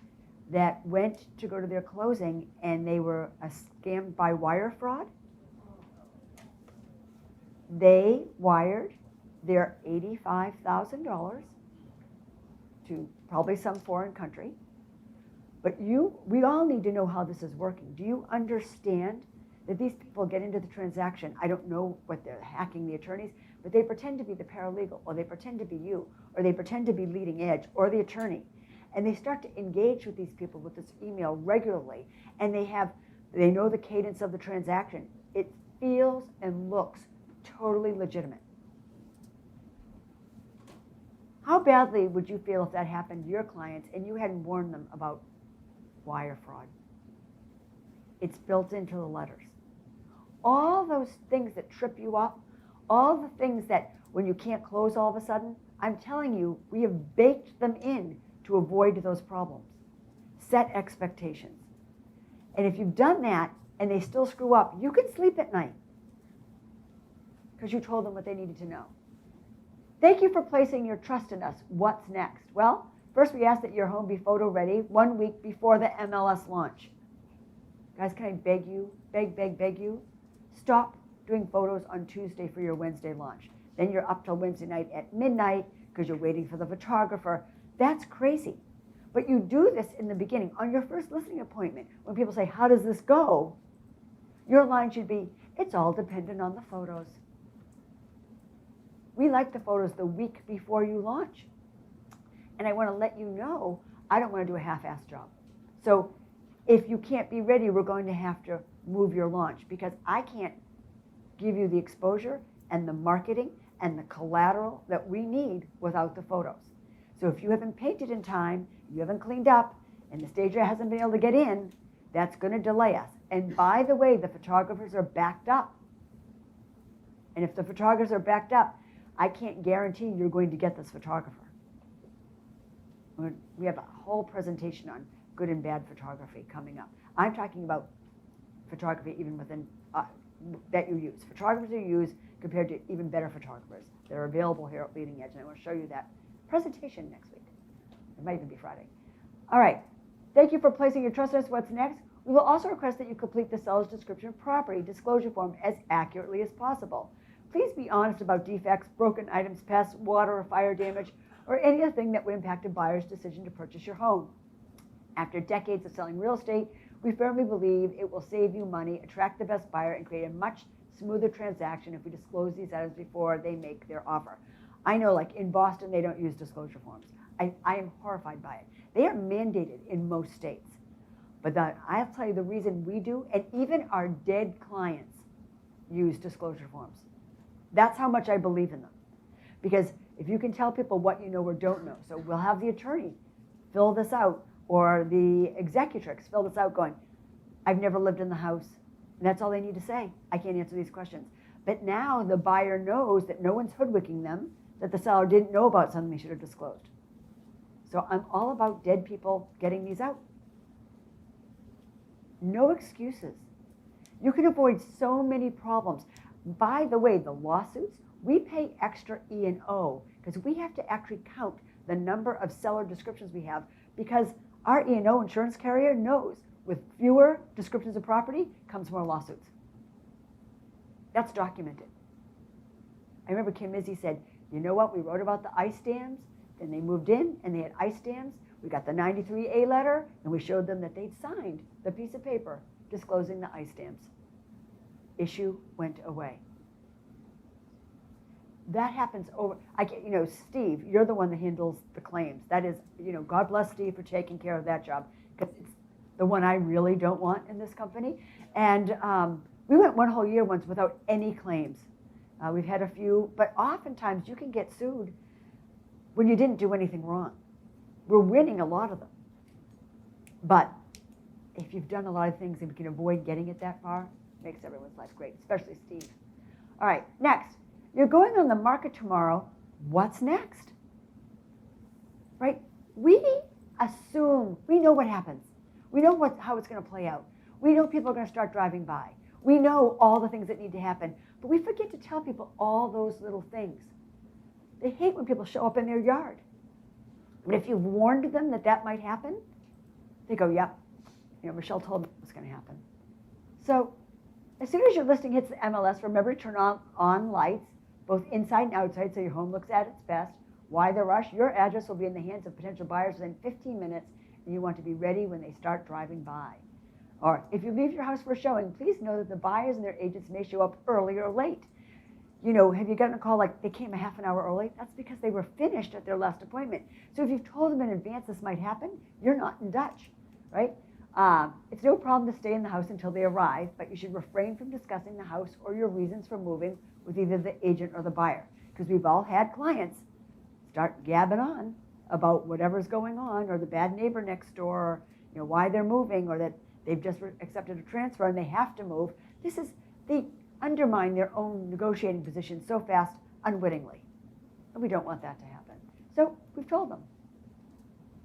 that went to go to their closing and they were scammed by wire fraud. They wired their $85,000 to probably some foreign country. But we all need to know how this is working. Do you understand that these people get into the transaction? I don't know what they're hacking the attorneys, but they pretend to be the paralegal, or they pretend to be you, or they pretend to be leading edge, or the attorney. And they start to engage with these people with this email regularly, and they know the cadence of the transaction. It feels and looks totally legitimate. How badly would you feel if that happened to your clients and you hadn't warned them about wire fraud? It's built into the letters. All those things that trip you up, all the things that when you can't close all of a sudden, I'm telling you, we have baked them in to avoid those problems. Set expectations. And if you've done that and they still screw up, you can sleep at night because you told them what they needed to know. Thank you for placing your trust in us. What's next? Well, first we ask that your home be photo ready 1 week before the MLS launch. Guys, can I beg you, beg you, stop doing photos on Tuesday for your Wednesday launch. Then you're up till Wednesday night at midnight because you're waiting for the photographer. That's crazy. But you do this in the beginning, on your first listing appointment. When people say, how does this go? Your line should be, it's all dependent on the photos. We like the photos the week before you launch. And I want to let you know, I don't want to do a half-assed job. So if you can't be ready, we're going to have to move your launch because I can't give you the exposure and the marketing and the collateral that we need without the photos. So if you haven't painted in time, you haven't cleaned up, and the stager hasn't been able to get in, that's going to delay us. And by the way, the photographers are backed up. And if the photographers are backed up, I can't guarantee you're going to get this photographer. We have a whole presentation on good and bad photography coming up. I'm talking about photography even within that you use. Photographers you use compared to even better photographers that are available here at Leading Edge. And I want to show you that presentation next week. It might even be Friday. All right. Thank you for placing your trust in us. What's next? We will also request that you complete the seller's description of property disclosure form as accurately as possible. Please be honest about defects, broken items, pests, water or fire damage, or anything that would impact a buyer's decision to purchase your home. After decades of selling real estate, we firmly believe it will save you money, attract the best buyer, and create a much smoother transaction if we disclose these items before they make their offer. I know, like in Boston, they don't use disclosure forms. I am horrified by it. They are mandated in most states. But I'll tell you the reason we do, and even our dead clients use disclosure forms. That's how much I believe in them. Because if you can tell people what you know or don't know, so we'll have the attorney fill this out, or the executrix fill this out going, I've never lived in the house. And that's all they need to say. I can't answer these questions. But now the buyer knows that no one's hoodwinking them, that the seller didn't know about something they should have disclosed. So I'm all about dead people getting these out. No excuses. You can avoid so many problems. By the way, the lawsuits, we pay extra E&O because we have to actually count the number of seller descriptions we have because our E&O insurance carrier knows with fewer descriptions of property comes more lawsuits. That's documented. I remember Kim Izzy said, you know what, we wrote about the ice dams, then they moved in and they had ice dams. We got the 93A letter and we showed them that they'd signed the piece of paper disclosing the ice dams. Issue went away. That happens over, Steve, you're the one that handles the claims. That is, God bless Steve for taking care of that job because it's the one I really don't want in this company. And we went one whole year once without any claims. We've had a few, but oftentimes you can get sued when you didn't do anything wrong. We're winning a lot of them. But if you've done a lot of things and we can avoid getting it that far, it makes everyone's life great, especially Steve. All right, next. You're going on the market tomorrow. What's next? Right? We assume, we know what happens. We know how it's going to play out. We know people are going to start driving by. We know all the things that need to happen. But we forget to tell people all those little things. They hate when people show up in their yard. But if you've warned them that that might happen, they go, yep, Michelle told me it was going to happen. So as soon as your listing hits the MLS, remember to turn on lights, both inside and outside, so your home looks at its best. Why the rush? Your address will be in the hands of potential buyers within 15 minutes, and you want to be ready when they start driving by. Or if you leave your house for a showing, please know that the buyers and their agents may show up early or late. Have you gotten a call like they came a half an hour early? That's because they were finished at their last appointment. So if you've told them in advance this might happen, you're not in Dutch, right? It's no problem to stay in the house until they arrive, but you should refrain from discussing the house or your reasons for moving with either the agent or the buyer. Because we've all had clients start gabbing on about whatever's going on, or the bad neighbor next door, or why they're moving, or that they've just accepted a transfer and they have to move. They undermine their own negotiating position so fast unwittingly. And we don't want that to happen. So we've told them.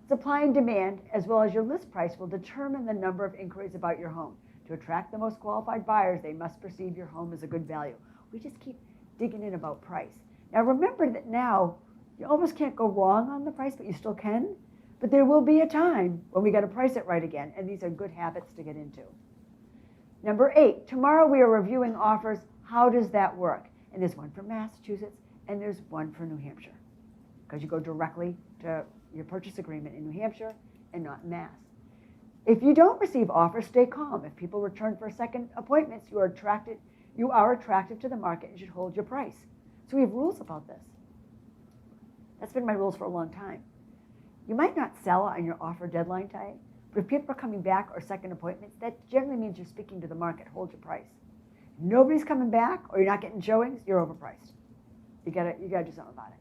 Supply and demand, as well as your list price, will determine the number of inquiries about your home. To attract the most qualified buyers, they must perceive your home as a good value. We just keep digging in about price. Now remember that now you almost can't go wrong on the price, but you still can. But there will be a time when we got to price it right again, and these are good habits to get into. Number 8, tomorrow we are reviewing offers. How does that work? And there's one for Massachusetts, and there's one for New Hampshire, because you go directly to your purchase agreement in New Hampshire and not in Mass. If you don't receive offers, stay calm. If people return for second appointments, you are attractive to the market and should hold your price. So we have rules about this. That's been my rules for a long time. You might not sell on your offer deadline day, but if people are coming back or second appointments, that generally means you're speaking to the market. Hold your price. If nobody's coming back or you're not getting showings, you're overpriced. You gotta do something about it.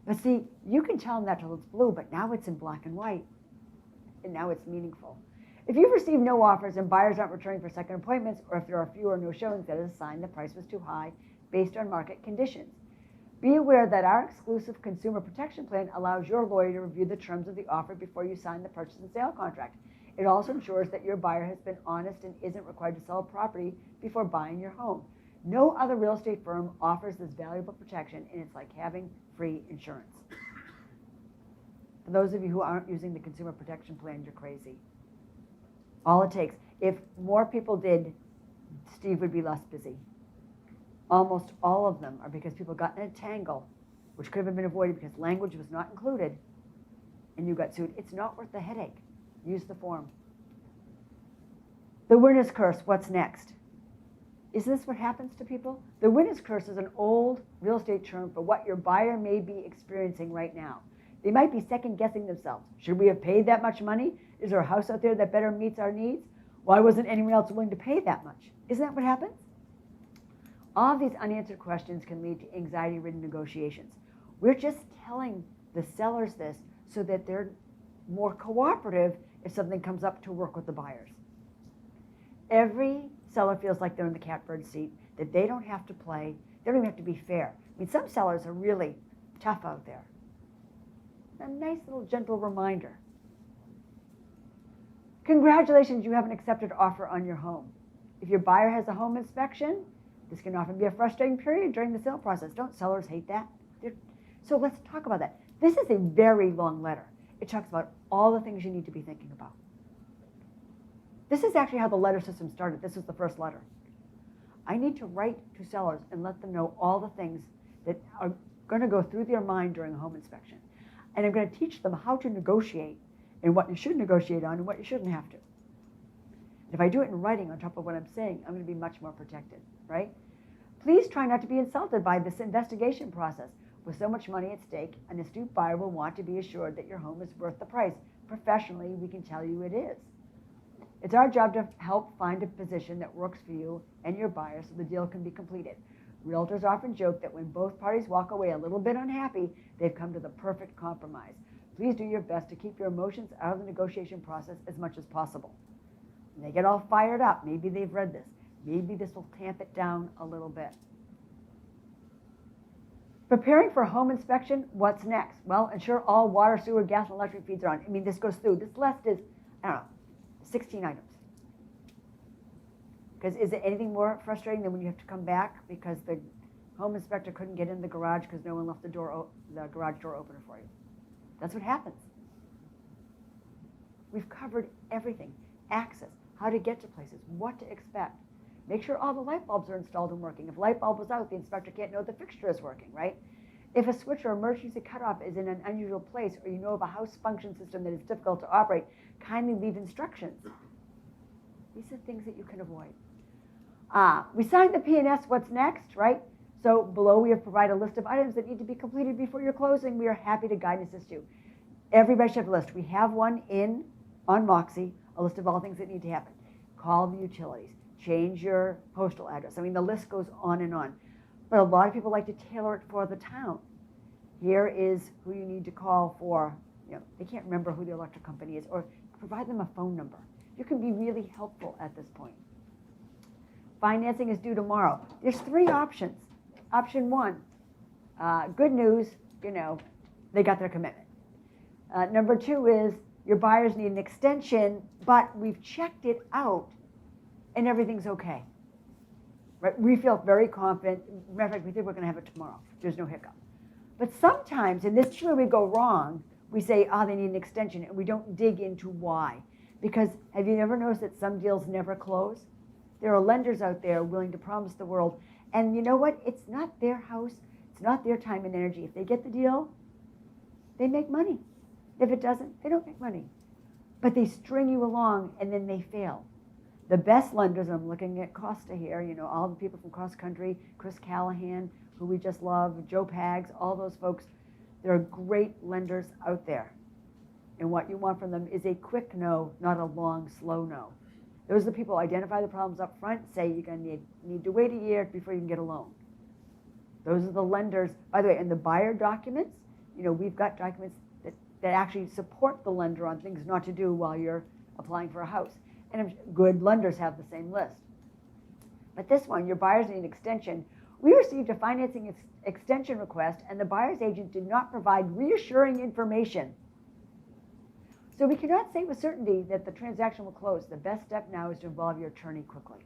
But see, you can tell them that till it's blue, but now it's in black and white, and now it's meaningful. If you've received no offers and buyers aren't returning for second appointments, or if there are few or no showings, that is a sign the price was too high based on market conditions. Be aware that our exclusive consumer protection plan allows your lawyer to review the terms of the offer before you sign the purchase and sale contract. It also ensures that your buyer has been honest and isn't required to sell a property before buying your home. No other real estate firm offers this valuable protection, and it's like having free insurance. For those of you who aren't using the consumer protection plan, you're crazy. All it takes, if more people did, Steve would be less busy. Almost all of them are because people got in a tangle, which could have been avoided because language was not included, and you got sued. It's not worth the headache. Use the form. The winner's curse, what's next? Is this what happens to people? The winner's curse is an old real estate term for what your buyer may be experiencing right now. They might be second guessing themselves. Should we have paid that much money? Is there a house out there that better meets our needs? Why wasn't anyone else willing to pay that much? Isn't that what happens? All of these unanswered questions can lead to anxiety-ridden negotiations. We're just telling the sellers this so that they're more cooperative if something comes up to work with the buyers. Every seller feels like they're in the catbird seat, that they don't have to play, they don't even have to be fair. I mean, some sellers are really tough out there. A nice little gentle reminder. Congratulations, you have an accepted offer on your home. If your buyer has a home inspection, this can often be a frustrating period during the sale process. Don't sellers hate that? So let's talk about that. This is a very long letter. It talks about all the things you need to be thinking about. This is actually how the letter system started. This is the first letter. I need to write to sellers and let them know all the things that are going to go through their mind during a home inspection. And I'm going to teach them how to negotiate and what you should negotiate on and what you shouldn't have to. And if I do it in writing on top of what I'm saying, I'm going to be much more protected, right? Please try not to be insulted by this investigation process. With so much money at stake, an astute buyer will want to be assured that your home is worth the price. Professionally, we can tell you it is. It's our job to help find a position that works for you and your buyer so the deal can be completed. Realtors often joke that when both parties walk away a little bit unhappy, they've come to the perfect compromise. Please do your best to keep your emotions out of the negotiation process as much as possible. When they get all fired up, maybe they've read this. Maybe this will tamp it down a little bit. Preparing for a home inspection, what's next? Well, ensure all water, sewer, gas, and electric feeds are on. I mean, this goes through. This list is, 16 items. Because is it anything more frustrating than when you have to come back because the Home inspector couldn't get in the garage because no one left the garage door opener for you. That's what happens. We've covered everything. Access, how to get to places, what to expect. Make sure all the light bulbs are installed and working. If the light bulb is out, the inspector can't know the fixture is working, right? If a switch or emergency cutoff is in an unusual place, or you know of a house function system that is difficult to operate, kindly leave instructions. These are things that you can avoid. We signed the P&S, what's next, right? So below we have provided a list of items that need to be completed before your closing. We are happy to guide and assist you. Everybody should have a list. We have one on Moxie, a list of all things that need to happen. Call the utilities, change your postal address. I mean, the list goes on and on. But a lot of people like to tailor it for the town. Here is who you need to call for, they can't remember who the electric company is, or provide them a phone number. You can be really helpful at this point. Financing is due tomorrow. There's 3 options. Option 1, good news, they got their commitment. Number 2 is your buyers need an extension, but we've checked it out and everything's okay. Right? We feel very confident. Matter of fact, we think we're going to have it tomorrow. There's no hiccup. But sometimes, and this is where we go wrong, we say, they need an extension, and we don't dig into why. Because have you ever noticed that some deals never close? There are lenders out there willing to promise the world. And you know what? It's not their house. It's not their time and energy. If they get the deal, they make money. If it doesn't, they don't make money. But they string you along, and then they fail. The best lenders, I'm looking at Costa here, all the people from Cross Country, Chris Callahan, who we just love, Joe Pags, all those folks. There are great lenders out there. And what you want from them is a quick no, not a long, slow no. Those are the people who identify the problems up front, say you're going to need to wait a year before you can get a loan. Those are the lenders. By the way, in the buyer documents, we've got documents that actually support the lender on things not to do while you're applying for a house. And good lenders have the same list. But this one, your buyers need an extension. We received a financing extension request, and the buyer's agent did not provide reassuring information. So we cannot say with certainty that the transaction will close. The best step now is to involve your attorney quickly.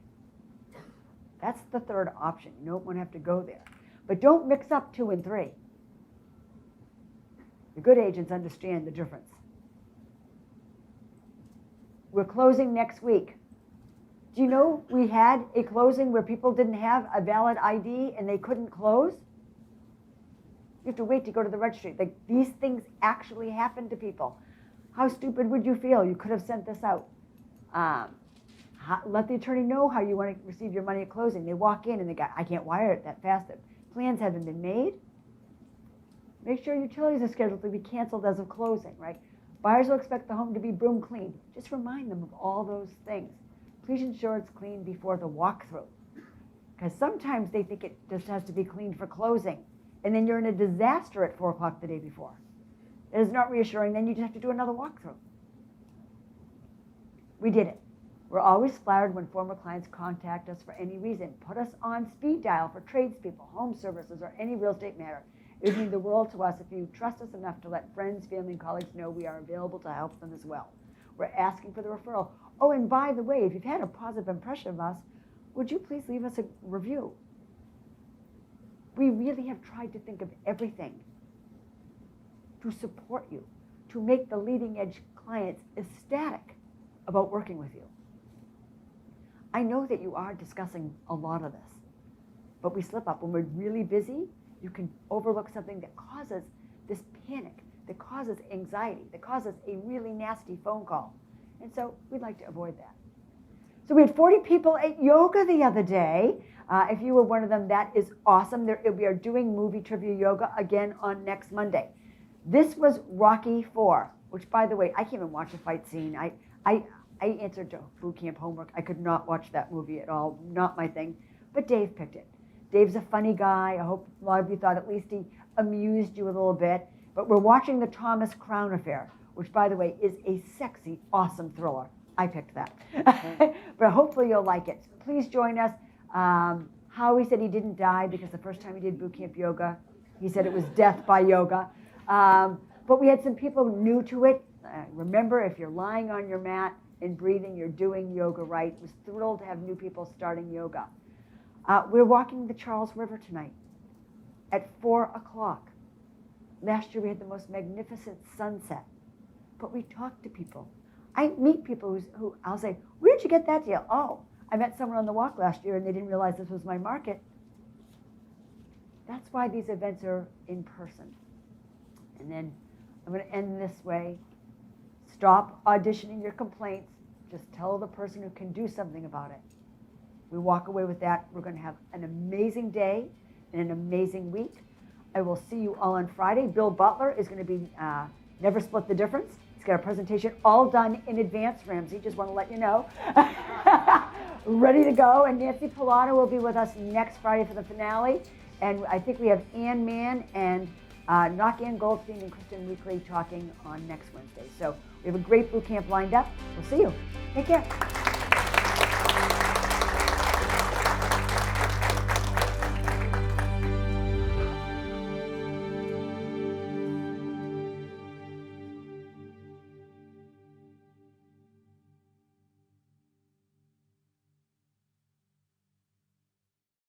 That's the third option. You don't want to have to go there. But don't mix up 2 and 3. The good agents understand the difference. We're closing next week. Do you know we had a closing where people didn't have a valid ID and they couldn't close? You have to wait to go to the registry. These things actually happen to people. How stupid would you feel? You could have sent this out. Let the attorney know how you want to receive your money at closing. They walk in and they go, I can't wire it that fast. The plans haven't been made. Make sure utilities are scheduled to be canceled as of closing, right? Buyers will expect the home to be broom clean. Just remind them of all those things. Please ensure it's clean before the walkthrough. Because sometimes they think it just has to be cleaned for closing. And then you're in a disaster at 4 o'clock the day before. It is not reassuring. Then you just have to do another walkthrough. We did it. We're always flattered when former clients contact us for any reason. Put us on speed dial for tradespeople, home services, or any real estate matter. It would mean the world to us if you trust us enough to let friends, family, and colleagues know we are available to help them as well. We're asking for the referral. Oh, and by the way, if you've had a positive impression of us, would you please leave us a review? We really have tried to think of everything to support you, to make the leading edge clients ecstatic about working with you. I know that you are discussing a lot of this, but we slip up. When we're really busy, you can overlook something that causes this panic, that causes anxiety, that causes a really nasty phone call. And so we'd like to avoid that. So we had 40 people at yoga the other day. If you were one of them, that is awesome. We are doing movie trivia yoga again on next Monday. This was Rocky IV, which, by the way, I can't even watch a fight scene. I answered to boot camp homework. I could not watch that movie at all. Not my thing. But Dave picked it. Dave's a funny guy. I hope a lot of you thought at least he amused you a little bit. But we're watching The Thomas Crown Affair, which, by the way, is a sexy, awesome thriller. I picked that. But hopefully you'll like it. Please join us. Howie said he didn't die because the first time he did boot camp yoga, he said it was death by yoga. But we had some people new to it. Remember, if you're lying on your mat and breathing, you're doing yoga right. I was thrilled to have new people starting yoga. We're walking the Charles River tonight. at 4 o'clock. Last year we had the most magnificent sunset, but we talk to people. I meet people who I'll say, where'd you get that deal? Oh, I met someone on the walk last year and they didn't realize this was my market. That's why these events are in person. And then I'm going to end this way. Stop auditioning your complaints. Just tell the person who can do something about it. We walk away with that. We're going to have an amazing day and an amazing week. I will see you all on Friday. Bill Butler is going to be Never Split the Difference. He's got a presentation all done in advance, Ramsey. Just want to let you know. Ready to go. And Nancy Pilata will be with us next Friday for the finale. And I think we have Ann Mann and Knock-Ann Goldstein and Kristen Weekly talking on next Wednesday. So we have a great boot camp lined up. We'll see you. Take care.